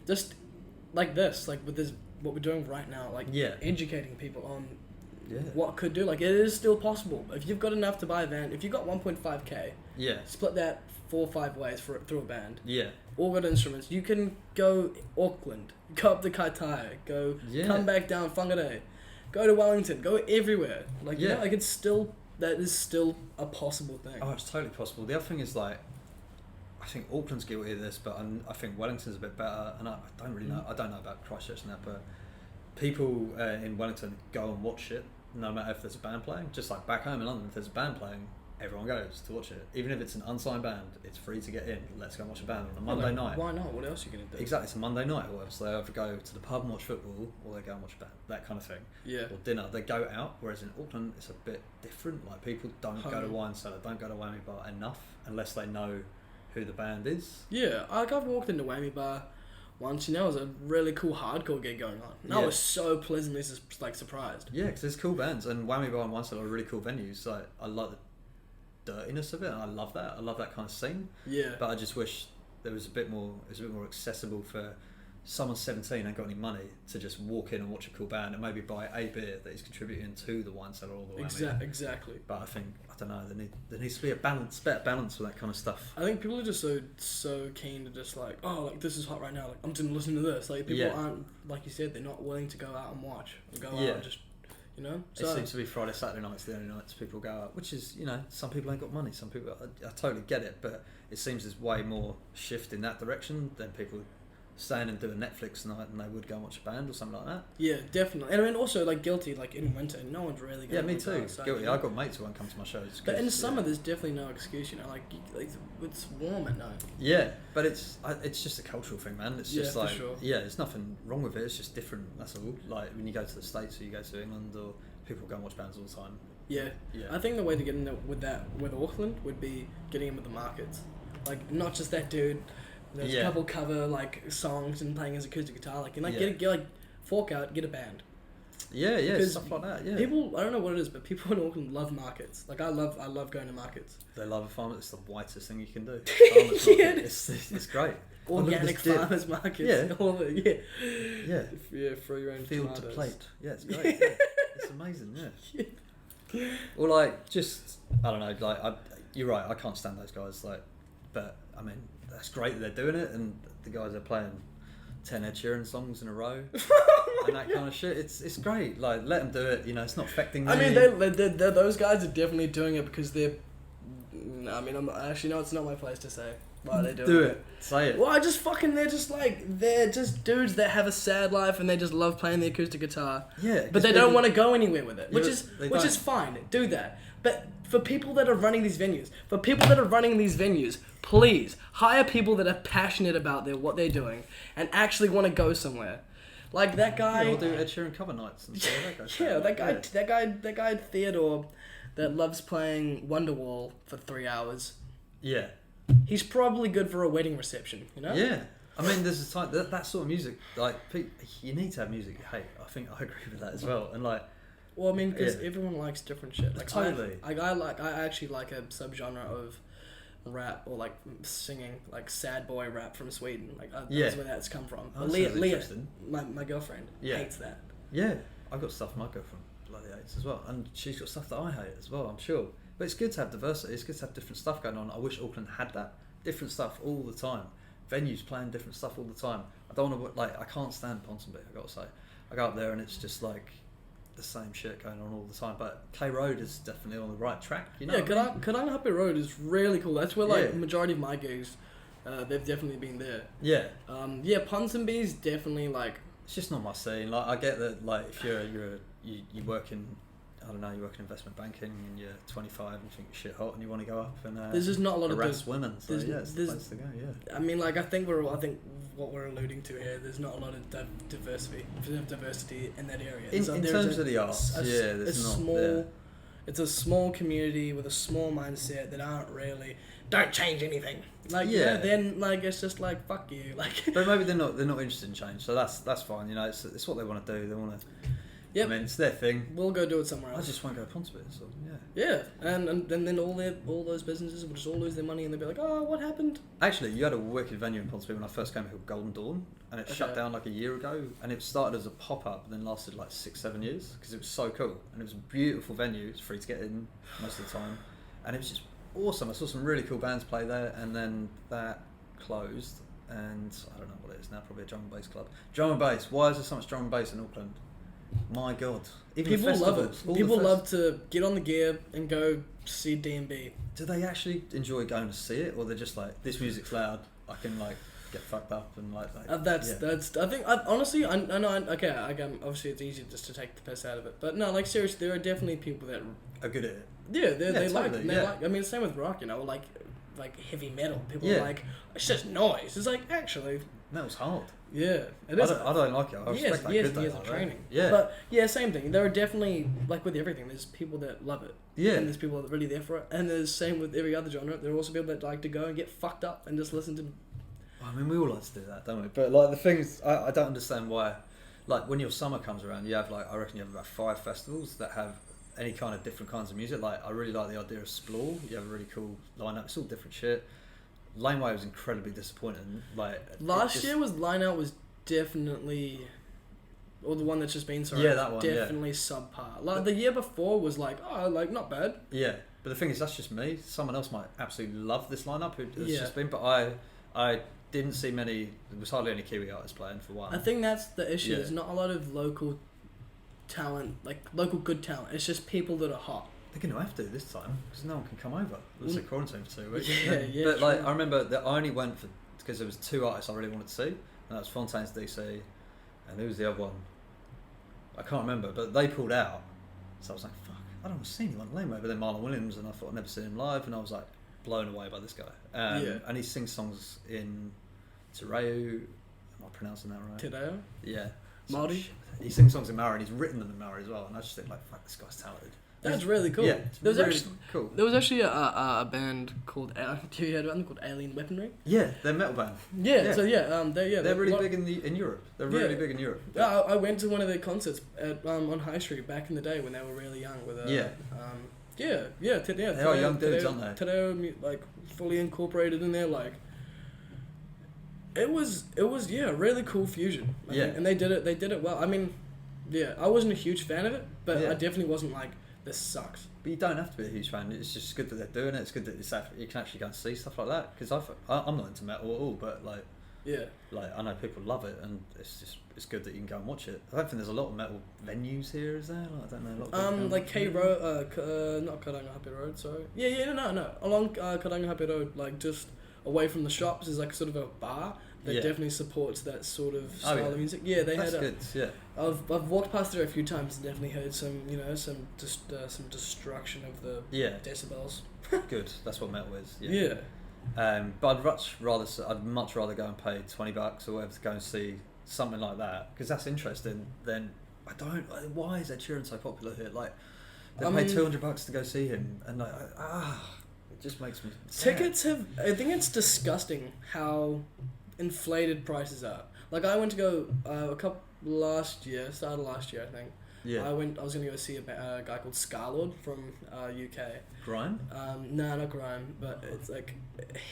just like this, like with this, what we're doing right now, like educating people on what could do. Like it is still possible if you've got enough to buy a van. If you've got 1.5k, split that 4 or 5 ways through a band. All got instruments. You can go Auckland, go up to Kaitaia, come back down Whangarei, go to Wellington, go everywhere. Like like it's still that is still a possible thing. Oh, it's totally possible. The other thing is like, I think Auckland's guilty of this, but I think Wellington's a bit better, and I don't really know. I don't know about Christchurch and that, but people in Wellington go and watch it, no matter if there's a band playing. Just like back home in London, if there's a band playing, everyone goes to watch it. Even if it's an unsigned band, it's free to get in. Let's go and watch a band on a Monday night. Why not? What else are you going to do? Exactly, it's a Monday night or whatever. So they either go to the pub and watch football, or they go and watch a band, that kind of thing. Yeah. Or dinner. They go out, whereas in Auckland, it's a bit different. Like people don't go to Wine Cellar, don't go to Whammy Bar enough unless they know who the band is. Yeah, like I've walked into Whammy Bar once, it was a really cool hardcore gig going on. And I was so pleasantly surprised. Yeah, because there's cool bands, and Whammy Bar and One Cellar are really cool venues. Like I like the dirtiness of it, and I love that. I love that kind of scene. Yeah. But I just wish there was a bit more accessible for someone 17 ain't got any money to just walk in and watch a cool band and maybe buy a beer that is contributing to the Wine Cellar or the Whammy. Exactly. But I don't know, there needs to be better balance for that kind of stuff. I think people are just so keen to just like, oh, like this is hot right now, like I'm just gonna listen to this. Like people aren't, like you said, they're not willing to go out and watch or go out and just, So it seems to be Friday, Saturday nights, the only nights people go out, which is, some people ain't got money, some people, I totally get it, but it seems there's way more shift in that direction than people staying and do a Netflix night and they would go and watch a band or something like that. Yeah, definitely. And I mean, also, like, guilty, like, in winter, no one's really going to me too. Guilty. I've got mates who won't come to my shows. But in summer, there's definitely no excuse, like it's warm at night. Yeah, but it's just a cultural thing, man. It's just like, for sure. There's nothing wrong with it. It's just different, that's all. Like, when you go to the States or you go to England, or people go and watch bands all the time. Yeah. I think the way to get in there with Auckland would be getting in with the markets. Like, not just that dude. There's a couple cover like songs and playing his acoustic guitar. Like, get fork out, get a band. Yeah, stuff like that. Yeah. People, I don't know what it is, but people in Auckland love markets. Like, I love going to markets. They love a farmer. It's the whitest thing you can do. It's great. Organic farmers markets. Yeah. Throw your own field tomatoes. to plate. Yeah, it's great. It's amazing. Yeah. Or like, just I don't know. Like, you're right. I can't stand those guys. Like, but I mean, that's great that they're doing it, and the guys are playing 10 Ed Sheeran songs in a row and that kind of shit. It's great. Like, let them do it. It's not affecting me. I mean, they're those guys are definitely doing it because they're. I mean, it's not my place to say why they do it. Say it. Well, they're just dudes that have a sad life and they just love playing the acoustic guitar. Yeah. But they don't want to go anywhere with it, which is fine. Do that. But for people that are running these venues, please hire people that are passionate about what they're doing and actually want to go somewhere. Like that guy. We'll do Ed Sheeran cover nights and stuff. That guy Theodore, that loves playing Wonderwall for 3 hours. Yeah. He's probably good for a wedding reception, Yeah. I mean, there's a time that sort of music, like, you need to have music you hate. I think I agree with that as well. And like, Well, I mean, because everyone likes different shit. Like Totally. I actually like a subgenre of rap or like singing, like sad boy rap from Sweden. Like that's where that's come from. Oh, But Leah, my girlfriend, hates that. Yeah, I've got stuff my girlfriend bloody hates as well, and she's got stuff that I hate as well, I'm sure. But it's good to have diversity. It's good to have different stuff going on. I wish Auckland had that. Different stuff all the time. Venues playing different stuff all the time. I don't want to, I can't stand Ponsonby, I got to say. I go up there and it's just like the same shit going on all the time. But Clay Road is definitely on the right track, you know. Yeah, Kadanga Road is really cool. That's where the majority of my gigs, they've definitely been there. Yeah. Ponsonby's definitely like. It's just not my scene. Like I get that, like if you work in, I don't know, you work in investment banking and you're 25 and you think you're shit hot and you want to go up and there's just not a lot harass women. So it's the place to go. Yeah. I mean, like I think what we're alluding to here, there's not a lot of diversity in that area. In terms of the arts, it's a small community with a small mindset that don't change anything. Then like it's just like fuck you, like. But maybe they're not interested in change, so that's fine. You know, it's what they want to do. They want to. Yep. I mean, it's their thing. We'll go do it somewhere else. I just won't go to Ponsonby, so yeah. Yeah, and then all those businesses will just all lose their money and they'll be like, oh, what happened? Actually, you had a wicked venue in Ponsonby when I first came here called Golden Dawn, and it shut down like a year ago, and it started as a pop-up and then lasted like 6-7 years because it was so cool, and it was a beautiful venue. It's free to get in most of the time, and it was just awesome. I saw some really cool bands play there, and then that closed, and I don't know what it is now, probably a drum and bass club. Drum and bass. Why is there so much drum and bass in Auckland? My God. Even people love it. People love to get on the gear and go see D&B. Do they actually enjoy going to see it, or they're just like, this music's loud, I can like get fucked up and like that's I think honestly I know obviously it's easy just to take the piss out of it, but no, like seriously, there are definitely people that are good at it. Yeah, they like I mean, same with rock, you know, like heavy metal. People are like, it's just noise. It's like, actually, metal's hard. Yeah, it is. I don't like it. I respect that good years of training. Yeah. But yeah, same thing. There are definitely, like with everything, there's people that love it. Yeah. And there's people that are really there for it. And there's same with every other genre. There are also people that like to go and get fucked up and just listen to. I mean, we all like to do that, don't we? But like the thing is, I don't understand why. Like when your summer comes around, you have I reckon you have about 5 festivals that have any kind of different kinds of music. Like I really like the idea of Splore. You have a really cool lineup. It's all different shit. Laneway was incredibly disappointing. Like last year Lineout was definitely, or the one that's just been that one definitely subpar. Like the year before was like not bad. Yeah, but the thing is that's just me. Someone else might absolutely love this lineup. It's just been, but I didn't see many. There was hardly any Kiwi artists playing for one. I think that's the issue. There's not a lot of local talent, like local good talent. It's just people that are hot. They're going to have to this time because no one can come over. It was a quarantine for 2 weeks. Yeah, but like I remember that I only went because there was 2 artists I really wanted to see, and that was Fontaine's DC, and who was the other one? I can't remember, but they pulled out. So I was like, fuck, I don't want to see anyone lame. But then Marlon Williams, and I thought I'd never seen him live, and I was like blown away by this guy. And he sings songs in Te Reo. Am I pronouncing that right? Te Reo? Yeah. Māori? He sings songs in Maori, and he's written them in Maori as well. And I just think like, fuck, this guy's talented. That's really cool. Yeah, there was really actually cool. There was actually a band called have you heard of them called Alien Weaponry? Yeah, they're a metal band. Yeah. So they're really big in Europe. They're really big in Europe. Yeah, I went to one of their concerts at on High Street back in the day when they were really young. With they are young dudes, aren't they? Today, like fully incorporated in there, like. It was a really cool fusion. I think, and they did it well. I mean, yeah, I wasn't a huge fan of it, but I definitely wasn't like, this sucks. But you don't have to be a huge fan. It's just good that they're doing it. It's good that you can actually go and see stuff like that. Because I'm not into metal at all, but like I know people love it, and it's good that you can go and watch it. I don't think there's a lot of metal venues here, is there? Like, I don't know. A lot of like K Road, not Kadanga Happy Road. Sorry. No. Along Kadanga Happy Road, like just away from the shops, is like sort of a bar that definitely supports that sort of style of music. Yeah, that's good. Yeah, I've walked past there a few times and definitely heard some some destruction of the decibels. Good, that's what metal is. Yeah. But I'd much rather go and pay $20 or whatever to go and see something like that, because that's interesting. Then I don't. Why is Ed Sheeran so popular here? Like they pay $200 to go see him, and like it just makes me sad. Tickets have. I think it's disgusting how inflated prices are. Like I went to go start of last year I think, Yeah. I was gonna go see a guy called Scarlord from UK. Grime? No, not grime, but it's like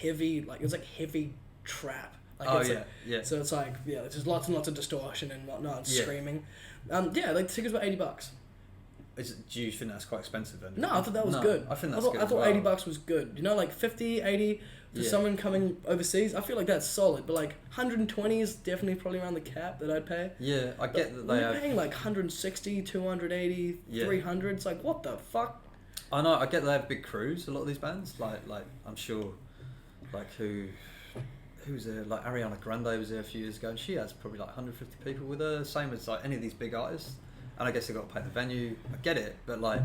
heavy, like it's like heavy trap. Like Oh it's yeah, like, yeah. So it's like there's lots and lots of distortion and whatnot, Yeah. screaming. Like the tickets were $80. Do you think that's quite expensive then? No, I thought that was No, good. I think that's thought, good I as thought well. $80 was good. You know, like 50, 80 for Yeah. someone coming overseas. I feel like that's solid. But like 120 is definitely probably around the cap that I'd pay. Yeah, I get that When they you're have. paying like 160, 280, Yeah. 300. It's like, what the fuck? I know. I get they have big crews. A lot of these bands, like I'm sure, like who was there? Like Ariana Grande was there a few years ago, and she has probably like 150 people with her. Same as like any of these big artists. And I guess they got to pay the venue. I get it, but like.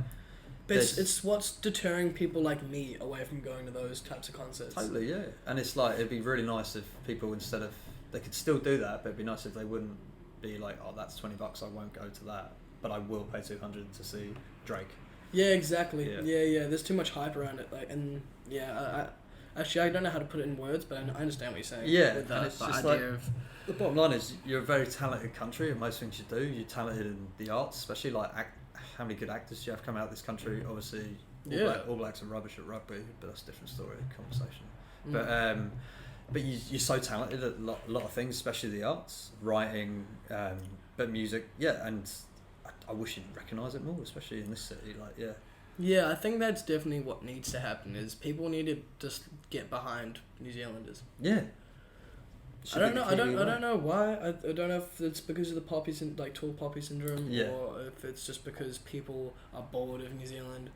But it's what's deterring people like me away from going to those types of concerts. Totally, yeah. And it's like it'd be really nice if people instead of they could still do that, but it'd be nice if they wouldn't be like, oh, that's $20, I won't go to that, but I will pay 200 to see Drake. Yeah, exactly. Yeah. Yeah. There's too much hype around it. Like, and yeah, actually I don't know how to put it in words, but I understand what you're saying. Yeah, with and the it's just idea like- of The bottom line is you're a very talented country in most things you do. You're talented in the arts, especially like how many good actors do you have come out of this country? Obviously, All Blacks are rubbish at rugby, but that's a different story, conversation. But you're so talented at a lot of things, especially the arts, writing, but music, yeah. And I wish you'd recognise it more, especially in this city. Like, yeah. Yeah, I think that's definitely what needs to happen. Is people need to just get behind New Zealanders. Yeah. I don't know why. I don't know if it's because of the tall poppy syndrome, Yeah. or if it's just because people are bored of New Zealand.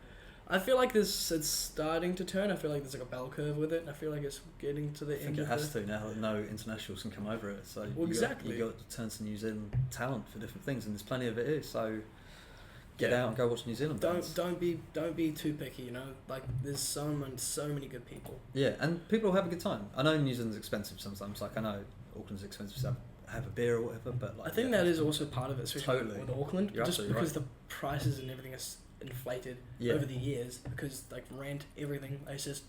I feel like it's starting to turn. I feel like there's like a bell curve with it. I feel like it's getting to the I think end it of has to now that no internationals can come over it. So exactly. you got to turn to New Zealand talent for different things, and there's plenty of it here. So get out and go watch New Zealand bands. Don't be too picky. You know, like there's so many good people. Yeah, and people have a good time. I know New Zealand's expensive sometimes. Like I know Auckland's expensive to have a beer or whatever, but like I think that is also part of it, especially with Auckland, You're just absolutely because right. the prices and everything is inflated Yeah. over the years, because like rent, everything, it's just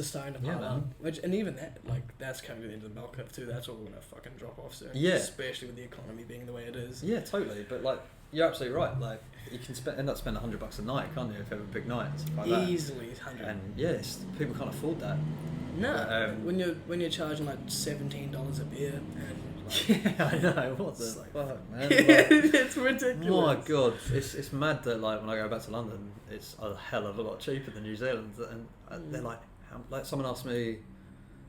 starting to Yeah, pile man. up. And even that, like that's coming to the end of the bell curve too. That's all gonna fucking drop off soon. Yeah. Especially with the economy being the way it is. Yeah, totally. But like you're absolutely right. Like you can end up spending $100 a night, can't you? If you have a big night, something like that. Easily 100. And yes, people can't afford that. No, when you're charging like $17 a beer and like, Yeah, I know. What the It's like- fuck, man? Like, it's ridiculous. my god, it's mad that like when I go back to London, it's a hell of a lot cheaper than New Zealand, and they're like someone asked me,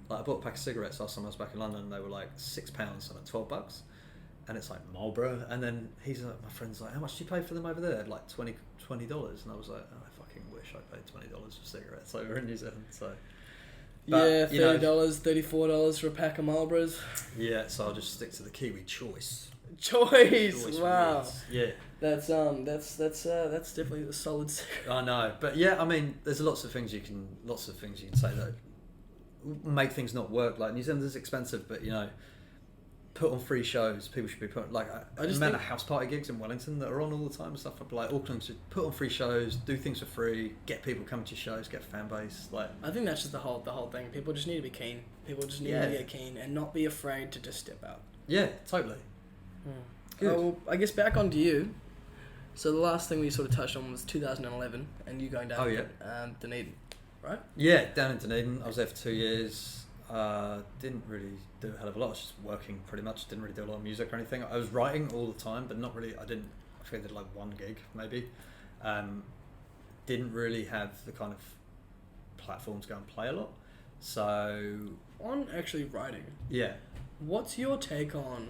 like I bought a pack of cigarettes last time I was back in London, and they were like £6, so like $12, and it's like Marlboro, and then my friend's like, how much do you pay for them over there? Like $20, and I was like, oh, I fucking wish I paid $20 for cigarettes over in New Zealand. So. But, yeah, $30, $34 for a pack of Marlboros. Yeah, so I'll just stick to the Kiwi choice. Choice. Wow. Words. Yeah. That's definitely a solid. I know, but yeah, I mean, there's lots of things you can say that make things not work. Like New Zealand is expensive, but you know, put on free shows. People should be put like I just remember house party gigs in Wellington that are on all the time and stuff. Like Auckland should put on free shows, do things for free, get people coming to your shows, get a fan base. Like I think that's just the whole thing. People just need to be keen. People just need to get keen and not be afraid to just step out. Yeah, totally. Good. Well, I guess back onto you. So the last thing we sort of touched on was 2011 and you going down to Dunedin, right? Yeah, down in Dunedin. I was there for 2 years. Didn't really do a hell of a lot. I was just working pretty much. Didn't really do a lot of music or anything. I was writing all the time, but not really. I think I did like one gig maybe. Didn't really have the kind of platform to go and play a lot. So On actually writing, yeah, what's your take on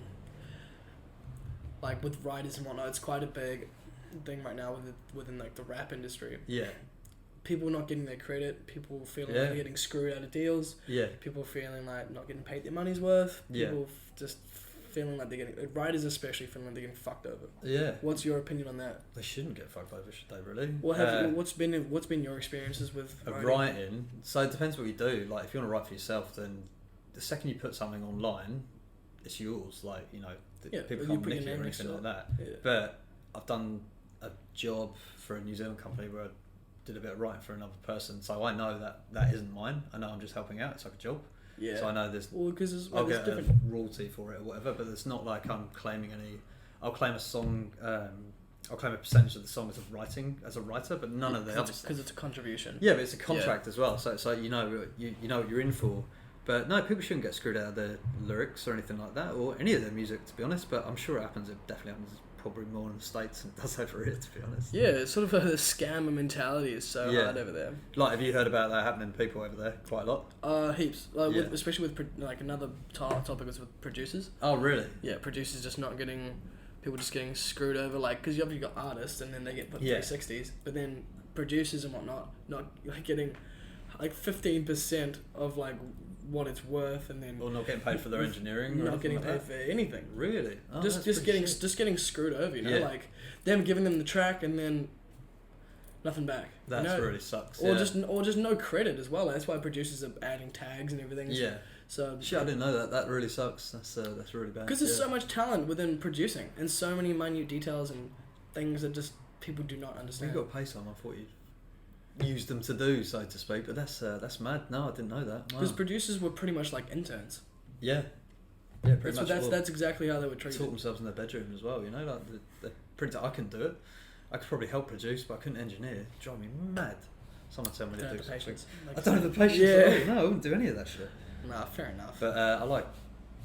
like with writers and whatnot? It's quite a big thing right now within like the rap industry. yeah, People not getting their credit, people feeling like they're getting screwed out of deals, yeah, people feeling like not getting paid their money's worth, Yeah. people just feeling like they're getting, writers especially feeling like they're getting fucked over. yeah. What's your opinion on that? They shouldn't get fucked over, should they? Really? What's been your experiences with writing? So it depends what you do. Like if you want to write for yourself, then the second you put something online, it's yours. Like you know, people can't nick it or anything like that. Yeah. But I've done a job for a New Zealand company where I did a bit of writing for another person, so I know that isn't mine. I know I'm just helping out. It's like a job. Yeah. So I know there's. Well, because I'll there's get different a royalty for it or whatever, but it's not like I'm claiming any. I'll claim a song I'll claim a percentage of the song as a writer, but none of the other stuff. Because it's a contribution. Yeah, but it's a contract as well, so it's like you know what you're in for. But no, people shouldn't get screwed out of their lyrics or anything like that, or any of their music, to be honest. But I'm sure it happens. It definitely happens probably more in the States than it does over here, to be honest. Yeah, it's sort of the scammer mentality is so hard over there. Like, have you heard about that happening to people over there quite a lot? Heaps. Especially with like another topic was with producers. Oh, really? Yeah, producers just not getting, people just getting screwed over, like, because you've got artists and then they get put 360s, but then producers and whatnot not like getting like 15% of like what it's worth, and then or not getting paid for their engineering, or not getting like paid that? for anything. Really? Oh, just getting screwed over, you know, like them giving them the track and then nothing back. That you know? really sucks. Or just no credit as well. That's why producers are adding tags and everything. Yeah. So shit, I didn't know that. That really sucks. That's really bad. Because there's so much talent within producing and so many minute details and things that just people do not understand. You've got to pay some. I thought you used them to do, so to speak. But that's mad. No, I didn't know that. Because producers were pretty much like interns. Yeah. Yeah, pretty much. That's exactly how they were treated. Taught themselves in their bedroom as well. You know, like I couldn't do it. I could probably help produce, but I couldn't engineer. It'd drive me mad. Someone tell me to do something. I don't have the patience. Yeah. No, I wouldn't do any of that shit. Nah, fair enough. But I like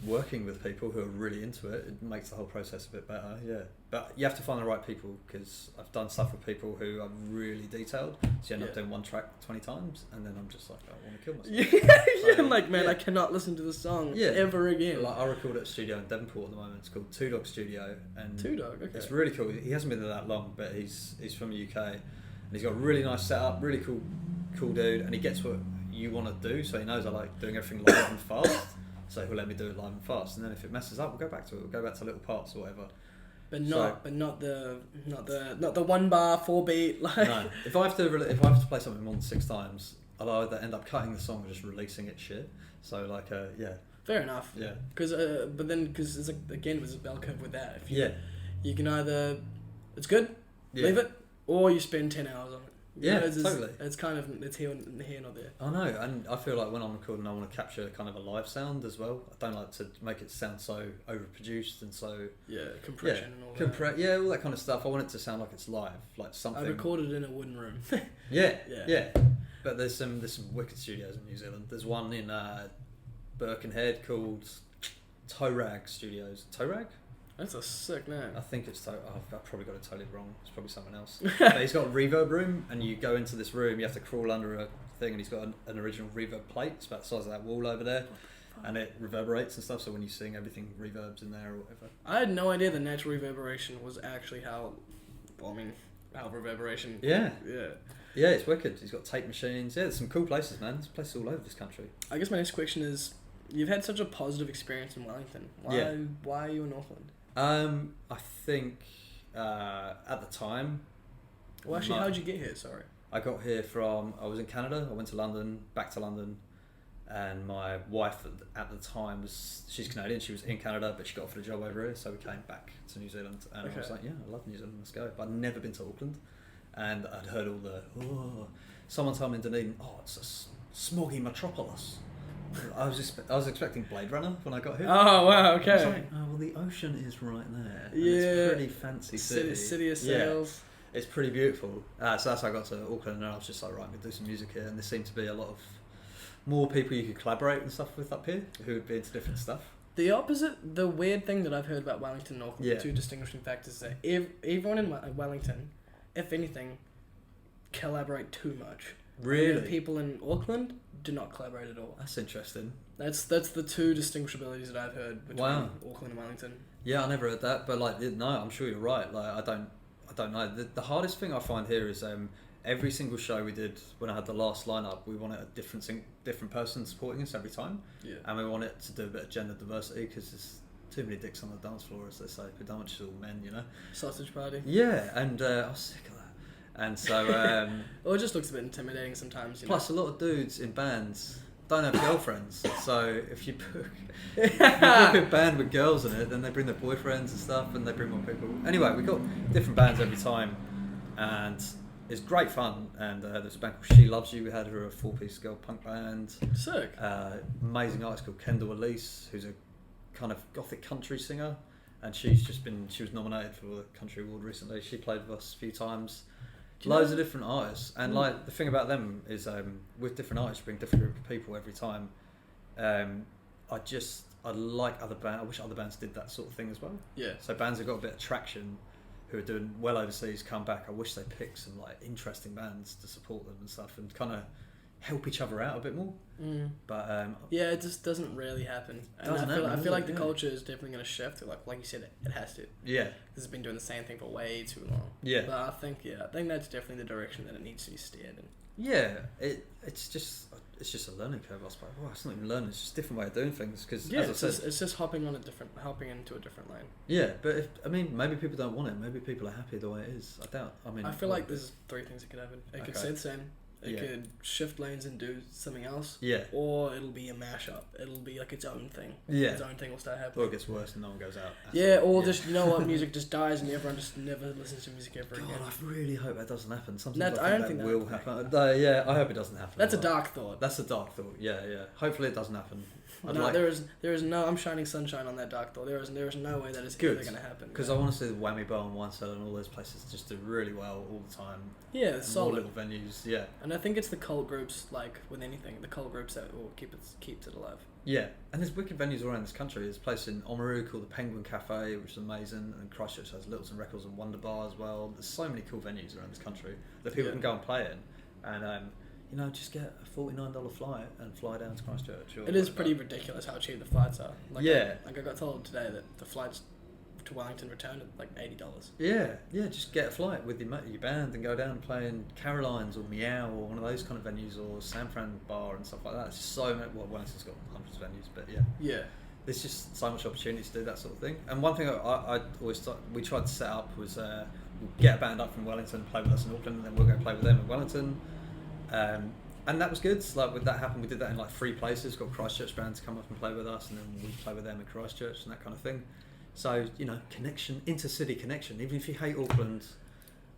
working with people who are really into it. It makes the whole process a bit better. Yeah, but you have to find the right people, because I've done stuff with people who are really detailed. So you end up doing one track 20 times, and then I'm just like, I want to kill myself. I'm like, man, I cannot listen to the song ever again. Like, I record at a studio in Devonport at the moment. It's called Two Dog Studio, and Two Dog. Okay. It's really cool. He hasn't been there that long, but he's from the UK, and he's got a really nice setup. Really cool dude, and he gets what you want to do. So he knows I like doing everything live and fast. So he'll let me do it live and fast, and then if it messes up, we'll go back to it. We'll go back to little parts or whatever. But not the 1 bar 4 beat. Like. No, if I have to play something more than 6 times, I'll either end up cutting the song or just releasing it shit. So like Fair enough. Yeah. Because it's like, again, it was a bell curve with that. If you can either it's good, leave it, or you spend 10 hours on it. Totally. It's kind of it's here not there. I know, and I feel like when I'm recording, I want to capture kind of a live sound as well. I don't like to make it sound so overproduced and so compression and all that. Yeah, all that kind of stuff. I want it to sound like it's live, like something. I recorded in a wooden room. yeah. But there's some wicked studios in New Zealand. There's one in Birkenhead called Toe Rag Studios. Toe Rag? That's a sick name. I think it's I've probably got it totally wrong. It's probably someone else. But he's got a reverb room, and you go into this room. You have to crawl under a thing, and he's got an original reverb plate. It's about the size of that wall over there, and it reverberates and stuff. So when you sing, everything reverbs in there or whatever. I had no idea that natural reverberation was actually how reverberation. Yeah, it's wicked. He's got tape machines. Yeah, there's some cool places, man. There's places all over this country. I guess my next question is, you've had such a positive experience in Wellington. Why are you in Auckland? I think at the time. Well, actually, how did you get here? Sorry. I got here I was in Canada. I went to London, back to London, and my wife at the time she's Canadian. She was in Canada, but she got offered a job over here, so we came back to New Zealand. And I was like, yeah, I love New Zealand. Let's go. But I'd never been to Auckland, and I'd heard all the someone told me in Dunedin, it's a smoggy metropolis. I was expecting Blade Runner when I got here. Oh wow, okay. I was like, well, the ocean is right there. And it's a pretty fancy city. City of sails. Yeah, it's pretty beautiful. So that's how I got to Auckland, and I was just like, right, I'm gonna do some music here. And there seemed to be a lot of more people you could collaborate and stuff with up here who would be into different stuff. The weird thing that I've heard about Wellington and Auckland, the two distinguishing factors, that everyone in Wellington, if anything, collaborate too much. Really? And the people in Auckland do not collaborate at all. That's interesting. That's the two distinguishabilities that I've heard between Auckland and Wellington. Yeah, I never heard that, but no, I'm sure you're right. Like, I don't know. The hardest thing I find here is every single show we did when I had the last lineup, we wanted a different person supporting us every time. Yeah. And we wanted to do a bit of gender diversity, because there's too many dicks on the dance floor, as they say. We don't want just all men, you know. Sausage party. Yeah, and I was sick of that. And so... well, it just looks a bit intimidating sometimes. Plus, a lot of dudes in bands don't have girlfriends. So if you book a band with girls in it, then they bring their boyfriends and stuff, and they bring more people. Anyway, we got different bands every time, and it's great fun. And there's a band called She Loves You. We had her a 4-piece girl punk band. Sick. Amazing artist called Kendall Elise, who's a kind of gothic country singer. and she was nominated for the country award recently. She played with us a few times. Loads of different artists, and like the thing about them is with different artists, you bring different group of people every time. I like other bands. I wish other bands did that sort of thing as well. Yeah. So bands have got a bit of traction, who are doing well overseas, come back. I wish they picked some like interesting bands to support them and stuff, and kind of help each other out a bit more. But yeah, it just doesn't really happen. And I feel like the culture is definitely going to shift. Like you said, it has to. Yeah. Because it's been doing the same thing for way too long. Yeah. But I think that's definitely the direction that it needs to be steered in. Yeah, it's just a learning curve. I suppose. Well, it's not even learning. It's just a different way of doing things. Because as I said, it's just hopping into a different lane. Yeah, but maybe people don't want it. Maybe people are happy the way it is. I doubt. I feel like there's three things that could happen. It could stay the same. It could shift lanes and do something else. Yeah. Or it'll be a mashup. It'll be like its own thing. Yeah. Its own thing will start happening. Or it gets worse and no one goes out. Just, you know what, music just dies and everyone just never listens to music ever again. I really hope that doesn't happen. Sometimes I don't think that will happen. I hope it doesn't happen. That's a dark thought. That's a dark thought. Yeah. Hopefully it doesn't happen. There is no. I'm shining sunshine on that dark thought. There is no way that it's ever going to happen. Because I want to see the Whammy Bar and Wine Cellar and all those places just do really well all the time. Yeah, it's solid. More little venues. Yeah. And I think it's the cult groups, like with anything, the cult groups that will keeps it alive. Yeah, and there's wicked venues around this country. There's a place in Oamaru called the Penguin Cafe, which is amazing, and Christchurch has Littleton Records and Wonder Bar as well. There's so many cool venues around this country that people can go and play in, and just get a $49 flight and fly down to Christchurch. It is pretty ridiculous how cheap the flights are. I got told today that the flights to Wellington return at like $80. Yeah, just get a flight with your band and go down and play in Caroline's or Meow or one of those kind of venues, or San Fran Bar and stuff like that. It's just so much. Well, Wellington's got hundreds of venues, but yeah. There's just so much opportunity to do that sort of thing. And one thing I always thought we tried to set up was we'll get a band up from Wellington, play with us in Auckland, and then we'll go play with them in Wellington. And that was good. So, like, with that happened, we did that in like 3 places. Got Christchurch bands to come up and play with us, and then we play with them in Christchurch and that kind of thing. So, connection, intercity connection. Even if you hate Auckland,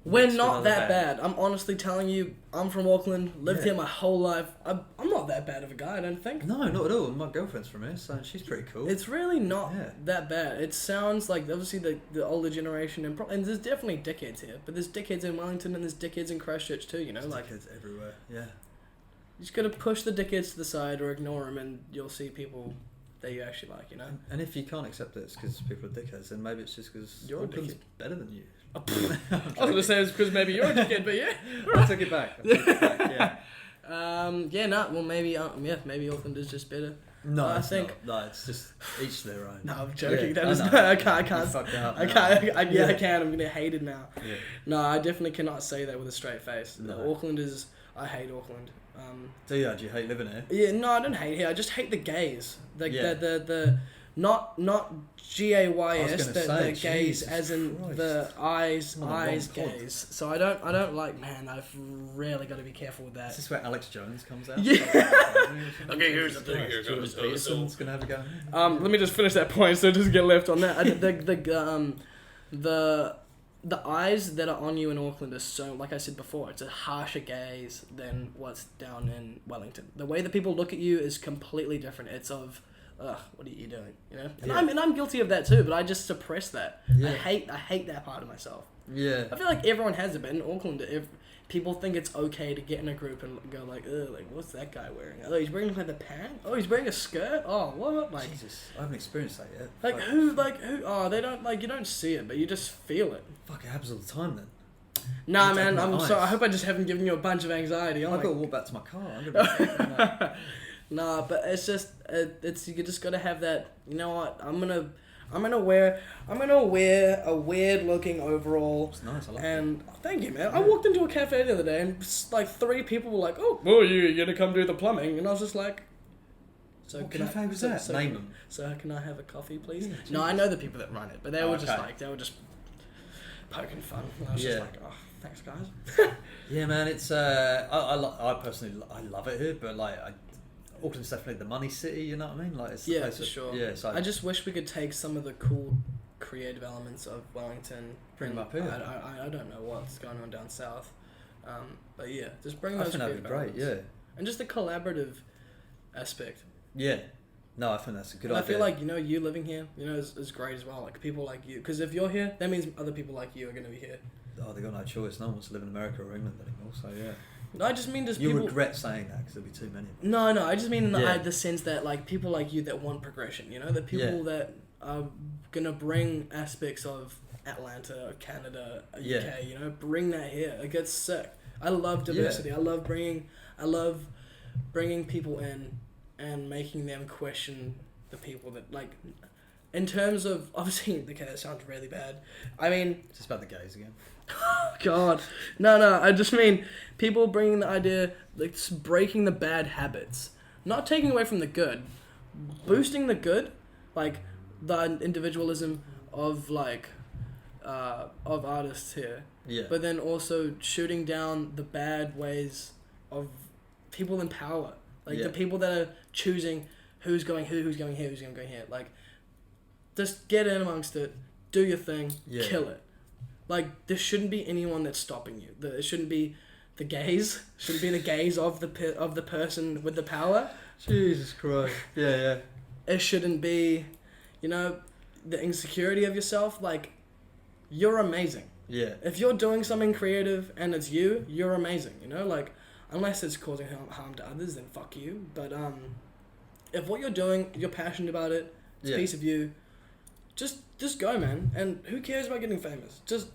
we're not that bad. I'm honestly telling you, I'm from Auckland, lived here my whole life. I'm not that bad of a guy, I don't think. No, not at all. My girlfriend's from here, so she's pretty cool. It's really not that bad. It sounds like, obviously, the older generation, and there's definitely dickheads here, but there's dickheads in Wellington and there's dickheads in Christchurch too, There's dickheads everywhere, yeah. You just gotta push the dickheads to the side or ignore them, and you'll see people that you actually like, And if you can't accept it, it's because people are dickheads, then maybe it's just because Auckland's better than you. I was gonna say it's because maybe you're a dickhead, but yeah. I took it back. Well, maybe Auckland is just better. No, I think not. No, it's just each their own. No, I'm joking. I can't. I can. I'm gonna hate it now. Yeah. No, I definitely cannot say that with a straight face. No. Auckland is. I hate Auckland. Do you hate living here? Yeah, no, I don't hate here. I just hate the gays. The not GAYS, the gays as in Christ. the eyes gays. So I don't like, man, I've really got to be careful with that. Is this where Alex Jones comes out? Yeah. Okay, here's the thing. Jordan Peterson's gonna have a go. Let me just finish that point so it doesn't get left on that. The eyes that are on you in Auckland are so, like I said before, it's a harsher gaze than what's down in Wellington. The way that people look at you is completely different. It's of, ugh, what are you doing? And I'm guilty of that too, but I just suppress that. Yeah. I hate that part of myself. Yeah. I feel like everyone has it, but in Auckland, people think it's okay to get in a group and go like, ugh, like, what's that guy wearing? Oh, he's wearing like the pants? Oh, he's wearing a skirt? Oh, what? Like, Jesus, I haven't experienced that yet. Who? Oh, they don't, you don't see it, but you just feel it. Fuck, it happens all the time then. Nah, man, I'm sorry. I hope I just haven't given you a bunch of anxiety. I've got to walk back to my car. I'm gonna be Nah, but it's just, you just gotta have that, you know what, I'm gonna wear a weird looking overall. It's nice, I like it. Thank you, man. Yeah. I walked into a cafe the other day and like 3 people were like, oh, you're gonna come do the plumbing? And I was just like, so what cafe was that? Name them. So can I have a coffee, please? Yeah, no, I know the people that run it, but they were just poking fun. And I was just like, oh, thanks, guys. Yeah, man, it's I personally love it here, but like Auckland's definitely the money city, you know what I mean? Like, it's the place for sure. Yeah, so I just wish we could take some of the cool creative elements of Wellington, bring them up here. I don't know what's going on down south, but yeah, just bring those. I think that'd be great, yeah. And just the collaborative aspect. Yeah, No, I think that's a good and idea. I feel like, you living here, is great as well. Like, people like you. Because if you're here, that means other people like you are going to be here. Oh, they got no choice. No one wants to live in America or England anymore, so yeah. No, I just mean just you people... regret saying that because there'll be too many. No, I just mean in the sense that, like, people like you that want progression, the people that are going to bring aspects of Atlanta, Canada, UK, bring that here. It gets sick. I love diversity. I love bringing people in and making them question the people that, like, in terms of, obviously, okay, that sounds really bad. I mean... Just about the gays again. God. No, I just mean people bringing the idea, like, just breaking the bad habits. Not taking away from the good. Boosting the good, like, the individualism of, like, of artists here. Yeah. But then also shooting down the bad ways of people in power. Like, the people that are choosing who's going here, who's going here. Like, just get in amongst it, do your thing, kill it. Like, there shouldn't be anyone that's stopping you. It shouldn't be the gaze. Shouldn't be the gaze of the person with the power. Jesus Christ. Yeah. It shouldn't be, the insecurity of yourself. Like, you're amazing. Yeah. If you're doing something creative and it's you're amazing. Like, unless it's causing harm to others, then fuck you. But if what you're doing, you're passionate about it, it's a piece of you. Just go, man. And who cares about getting famous? Just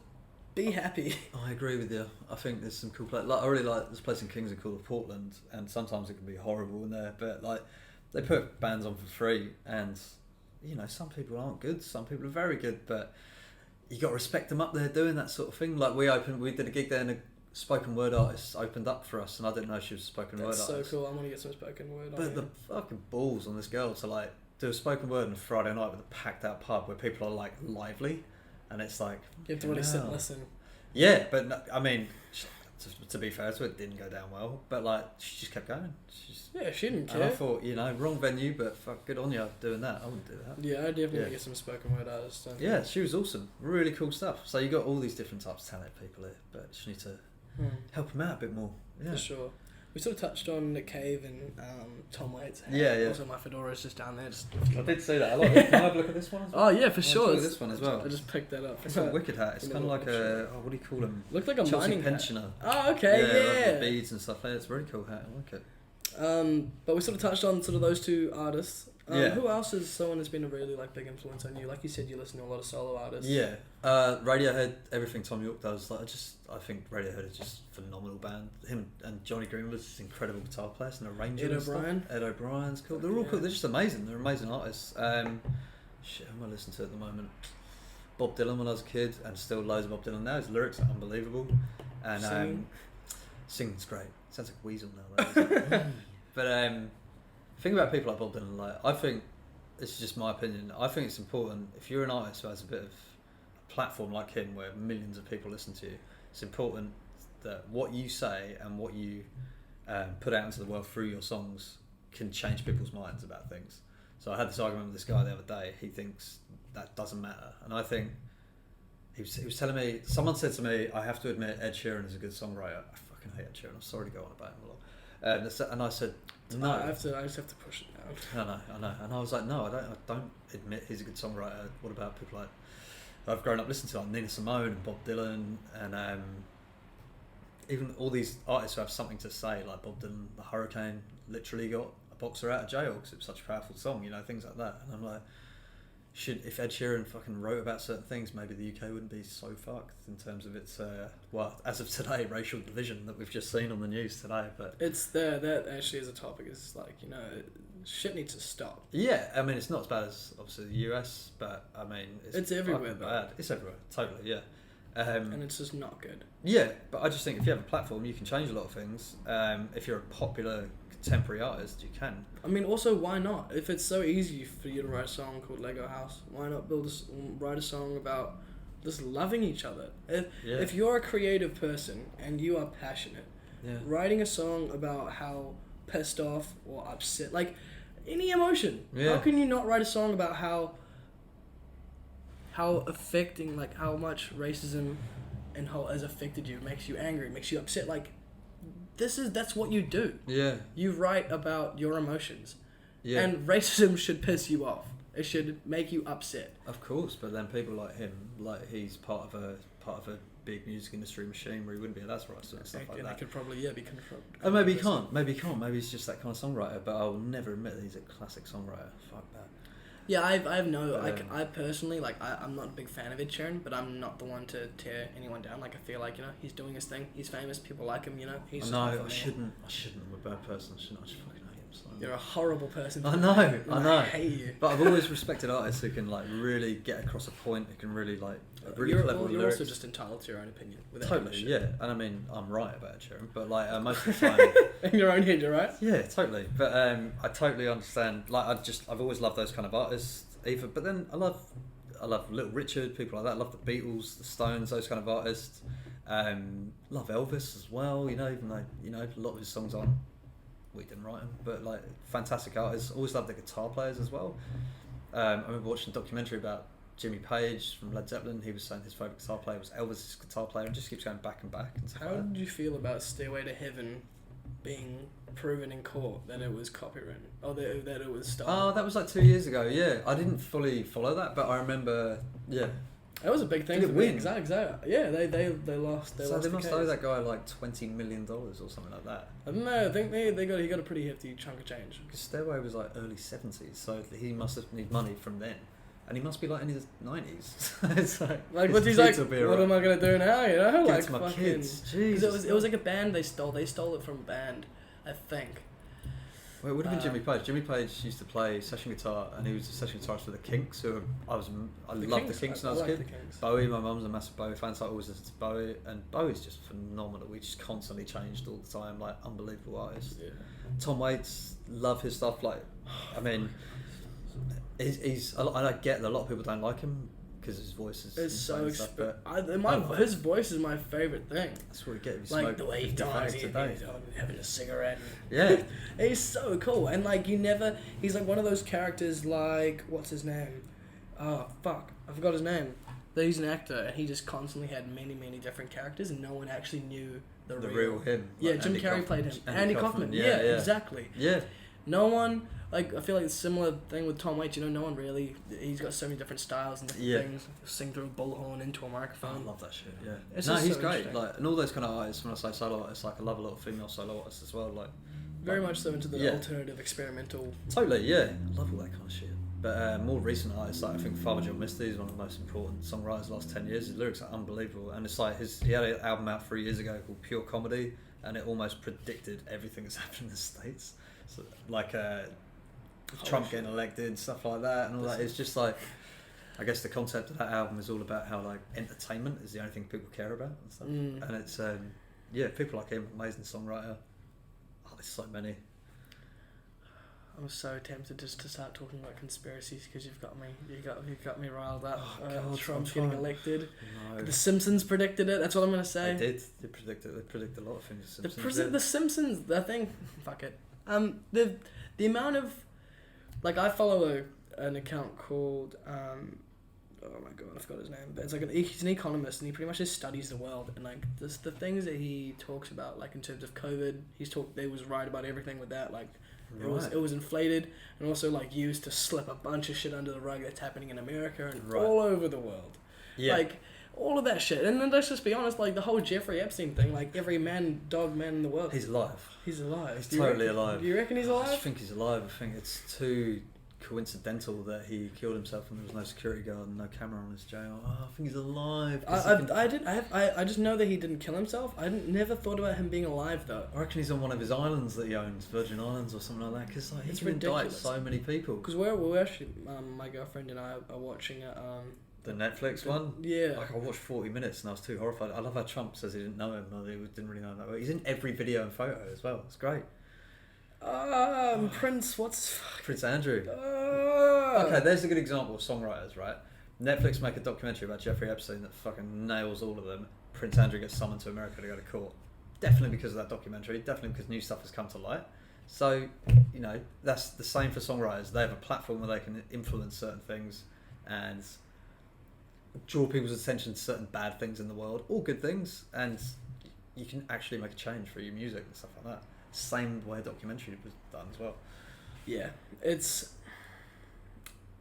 be happy. I agree with you. I think there's some cool places. Like, I really like this place in Kingston called Portland, and sometimes it can be horrible in there, but, like, they put bands on for free, and, some people aren't good, some people are very good, but you got to respect them up there doing that sort of thing. Like, we did a gig there, and a spoken word artist opened up for us, and I didn't know she was a spoken word artist. That's so cool. I want to get some spoken word. But the fucking balls on this girl to, like, do a spoken word on a Friday night with a packed out pub where people are, like, lively, and it's like, you have to really sit and listen. Yeah, but no, I mean, to be fair to it, didn't go down well, but, like, she just kept going. She didn't care. And I thought, wrong venue, but fuck, good on you doing that. I wouldn't do that. Yeah, I definitely want to get some spoken word artists. Yeah, she was awesome. Really cool stuff. So you got all these different types of talented people here, but you just need to help them out a bit more. Yeah. For sure. We sort of touched on Nick Cave and Tom Waits. Yeah. Also, my fedora is just down there. I did say that. I like it. Can I have a look at this one as well? Oh, yeah, for sure. This one as well. I just picked that up. It's a wicked hat. It's kind of like what do you call them? Looked like a Chelsea mining pensioner. Hat. Oh, okay, yeah. Like beads and stuff. It's a really cool hat. I like it. But we sort of touched on sort of those two artists. Yeah. Who else is someone that's been a really, like, big influence on you? Like you said, you listen to a lot of solo artists. Yeah. Radiohead, everything Tom York does. Like, I think Radiohead is just a phenomenal band. Him and Johnny Greenwood's just incredible guitar players and arranger. Ed O'Brien's cool. They're all cool. They're just amazing. They're amazing artists. Who am I listening to at the moment? Bob Dylan when I was a kid, and still loads of Bob Dylan now. His lyrics are unbelievable, and singing's great. Sounds like Weasel now. But think about people like Bob Dylan. Like, I think this is just my opinion. I think it's important if you're an artist who has a bit of a platform like him, where millions of people listen to you. It's important that what you say and what you put out into the world through your songs can change people's minds about things. So I had this argument with this guy the other day. He thinks that doesn't matter, and I think he was telling me. Someone said to me, "I have to admit, Ed Sheeran is a good songwriter." I fucking hate Ed Sheeran. I'm sorry to go on about him a lot. And I said, "No, I just have to push it down." I know. And I was like, "No, I don't admit he's a good songwriter. What about people like I've grown up listening to, like Nina Simone and Bob Dylan, and even all these artists who have something to say, like Bob Dylan, The Hurricane literally got a boxer out of jail because it was such a powerful song, things like that." And I'm like, if Ed Sheeran fucking wrote about certain things, maybe the UK wouldn't be so fucked in terms of its, as of today, racial division that we've just seen on the news today. But it's there. That actually is a topic. It's like, shit needs to stop. Yeah, I mean, it's not as bad as obviously the US, but I mean, it's everywhere. Bad. It's everywhere, totally. Yeah. And it's just not good. Yeah, but I just think if you have a platform, you can change a lot of things. If you're a popular contemporary artist, you can. I mean, also, why not? If it's so easy for you to write a song called Lego House, why not write a song about just loving each other? If you're a creative person and you are passionate, writing a song about how pissed off or upset, like any emotion, how can you not write a song about how affecting, like how much racism and how has affected you, makes you angry, makes you upset, like that's what you do. Yeah. You write about your emotions. Yeah. And racism should piss you off. It should make you upset. Of course, but then people like him, like he's part of a big music industry machine where he wouldn't be allowed to write stuff like And that. could probably be controlled. Oh, maybe he can't. Maybe he's just that kind of songwriter. But I'll never admit that he's a classic songwriter. Fuck that. Yeah, I personally, like, I'm not a big fan of Ed Sheeran, but I'm not the one to tear anyone down. Like, I feel like, he's doing his thing. He's famous. People like him, He's I shouldn't. I'm a bad person. I just fucking hate him. So. You're a horrible person. I know. I hate you. But I've always respected artists who can, like, really get across a point, who can really, like, really clever with You're lyrics. also just entitled to your own opinion. Totally, yeah. And I mean, I'm right about Ed Sheeran, but, like, most of the time... In your own head, you're right? Yeah, totally. But I totally understand. Like, I've always loved those kind of artists. But then I love Little Richard, people like that. I love the Beatles, the Stones, those kind of artists. Love Elvis as well. Even though a lot of his songs aren't, we didn't write them, but like fantastic artists. Always loved the guitar players as well. I remember watching a documentary about Jimmy Page from Led Zeppelin. He was saying his favourite guitar player was Elvis's guitar player, and just keeps going back and back. And stuff How like that. did you feel about Stairway to Heaven being proven in court that it was copywritten, or that it was stolen? Oh, that was like 2 years ago. Yeah, I didn't fully follow that, but I remember. Yeah, that was a big thing. Did it win? Exactly. Yeah, they lost. They lost they the must case. owe that guy like $20 million or something like that. I don't know. I think he got a pretty hefty chunk of change. Because Stairway was like early 70s, so he must have needed money from then. And he must be like in his 90s. It's like but he's like, what am I gonna do now? Get Like to my fucking. kids. Because Jesus. it was like a band they stole. They stole it from a band, I think. Well, it would have been Jimmy Page. Jimmy Page used to play session guitar, and he was a session guitarist for the Kinks. Who I loved the Kinks when I was a kid. Bowie, my mum's a massive Bowie fan, so I always listened to Bowie, and Bowie's just phenomenal. We just constantly changed all the time, like unbelievable artist. Yeah. Tom Waits, love his stuff. Like, I mean, he's. I get that a lot of people don't like him because his voice is. It's so expensive. his voice is my favorite thing. That's what you get if you Like smoke the way he 50 dies, fags he's a day. having a cigarette. Yeah. He's so cool, and like he's like one of those characters. Like, what's his name? Oh fuck, I forgot his name. But he's an actor, and he just constantly had many different characters, and no one actually knew the real him. Yeah, Like Jim Andy Carrey Kaufman. played him. Andy Kaufman. Yeah, Yeah, exactly. Yeah. No one. Like, I feel like it's a similar thing with Tom Waits, no one really, he's got so many different styles and different things, sing through a bullhorn into a microphone. I love that shit, yeah. It's No, just he's so great, interesting. like, and all those kind of artists, when I say solo artists, like, I love a lot of female solo artists as well, like... Very much so into the yeah. alternative, experimental... Totally, yeah. I love all that kind of shit. But more recent artists, like, I think Father John Misty is one of the most important songwriters of the last 10 years. His lyrics are unbelievable, and it's like, he had an album out 3 years ago called Pure Comedy, and it almost predicted everything that's happened in the States. So, like, Trump getting elected, stuff like that, and all that. It's just like, I guess the concept of that album is all about how like entertainment is the only thing people care about and stuff. And it's people like him, amazing songwriter. Oh, there's so many. I'm so tempted just to start talking about conspiracies because you've got me riled up. Oh, God, Trump's getting elected. No. The Simpsons predicted it. That's what I'm gonna say. They did. They predicted a lot of things. The Simpsons. The thing. Fuck it. The amount of, like, I follow an account called oh my god, I forgot his name. But it's like he's an economist, and he pretty much just studies the world, and like the things that he talks about, like in terms of COVID, they was right about everything with that. Like, Right. it was inflated and also like used to slip a bunch of shit under the rug that's happening in America and Right. all over the world. Yeah. Like, all of that shit. And then let's just be honest, like the whole Jeffrey Epstein thing, like every dog man in the world. He's alive. He's alive. He's Do you totally reckon- alive. Do you reckon he's I alive? just think he's alive. I think it's too coincidental that he killed himself and there was no security guard and no camera on his jail. Oh, I think he's alive. 'Cause I just know that he didn't kill himself. Never thought about him being alive though. I reckon he's on one of his islands that he owns, Virgin Islands or something like that. Because like, It's he indicts ridiculous. so many people. Because we're actually, my girlfriend and I are watching it. The Netflix one. Yeah. Like, I watched 40 minutes and I was too horrified. I love how Trump says he didn't know him. Or he didn't really know him that well. He's in every video and photo as well. It's great. Prince, what's... Prince Andrew. Okay, there's a good example of songwriters, right? Netflix make a documentary about Jeffrey Epstein that fucking nails all of them. Prince Andrew gets summoned to America to go to court. Definitely because of that documentary. Definitely because new stuff has come to light. So, that's the same for songwriters. They have a platform where they can influence certain things and draw people's attention to certain bad things in the world, all good things, and you can actually make a change through your music and stuff like that. Same way a documentary was done as well. Yeah, it's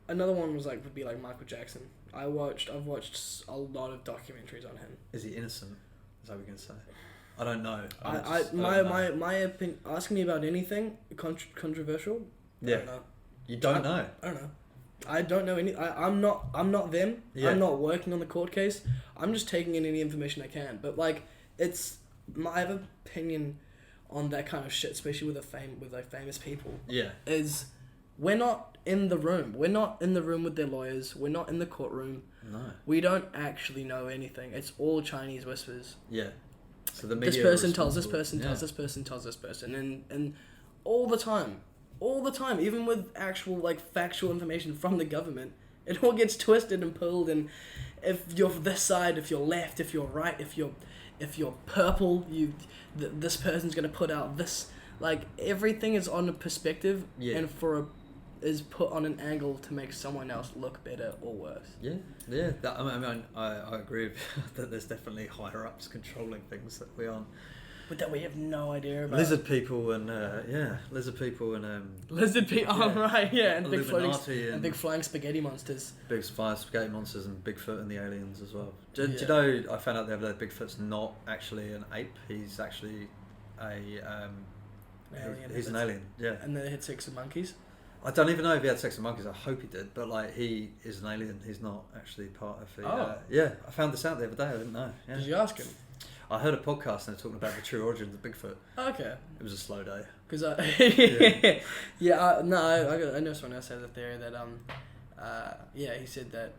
another one would be like Michael Jackson. I've watched a lot of documentaries on him. Is he innocent? Is that what we're gonna say? I don't know. My opinion. Asking me about anything controversial. Yeah. I don't know. You don't know. I don't know. I don't know any. I'm not them. Yeah. I'm not working on the court case. I'm just taking in any information I can. But like, I have an opinion on that kind of shit, especially with famous people. Yeah. Is we're not in the room. We're not in the room with their lawyers. We're not in the courtroom. No. We don't actually know anything. It's all Chinese whispers. Yeah. So the media This person tells this responsible. person, Yeah. tells this person, tells this person, and all the time, even with actual like factual information from the government, it all gets twisted and pulled. And if you're this side, if you're left, if you're right, if you're purple, this person's gonna put out this. Like everything is on a perspective, Yeah. and is put on an angle to make someone else look better or worse. Yeah. I agree with you that there's definitely higher ups controlling things that we aren't. But that we have no idea about. Lizard people and lizard people and Lizard people. Yeah. Oh right, yeah, and big floating Illuminati and big flying spaghetti monsters. big spaghetti monsters and Bigfoot and the aliens as well. Do you Yeah. know? I found out the other day Bigfoot's not actually an ape. He's actually Alien. He's an alien. Yeah. And then they had sex with monkeys. I don't even know if he had sex with monkeys. I hope he did, but like he is an alien. He's not actually part of the. Oh. Yeah, I found this out the other day. I didn't know. Yeah. Did you ask him? I heard a podcast and they're talking about the true origins of Bigfoot. Okay. It was a slow day. Because I know someone else has a theory that he said that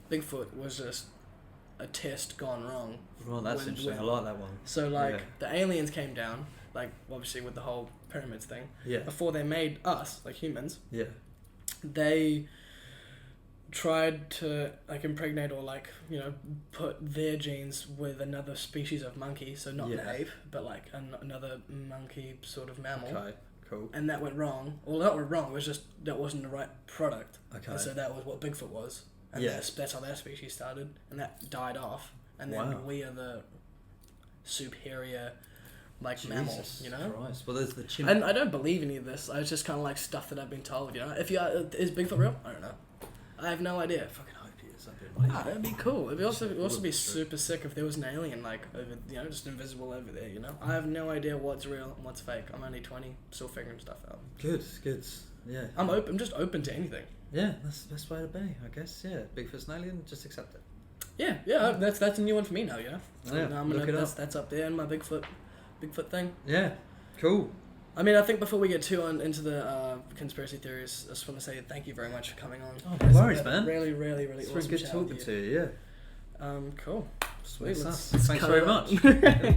Bigfoot was just a test gone wrong. Well, that's interesting. I like that one. So the aliens came down, like obviously with the whole pyramids thing. Yeah. Before they made us, like humans. Yeah. They tried to like impregnate or like put their genes with another species of monkey, so not an Yeah. ape, but like another monkey sort of mammal. Okay. Cool. And that went wrong. Well, that went wrong. It was just that wasn't the right product. Okay. And so that was what Bigfoot was. And Yeah. that's how that species started, and that died off. And then Wow. we are the superior, like Jesus mammals, Christ. Well, there's the chimp. And I don't believe any of this. It's just kind of like stuff that I've been told. If is Bigfoot real? I don't know. I have no idea. I fucking hope he is. That'd be amazing. That'd be cool. It'd also be True. super sick if there was an alien like over, just invisible over there. I have no idea what's real and what's fake. I'm only 20, still figuring stuff out. Good. Yeah. I'm just open to anything. Yeah, that's the best way to be, I guess. Yeah, Bigfoot's an alien. Just accept it. Yeah. That's a new one for me now. Yeah, Look it up. That's up there in my Bigfoot thing. Yeah. Cool. I mean, I think before we get too into the conspiracy theories, I just want to say thank you very much for coming on. Oh, no worries, man. Really, really, really It's awesome really good chat with talking to you. Yeah. Cool. Sweet. Let's Thanks cut very it up. much.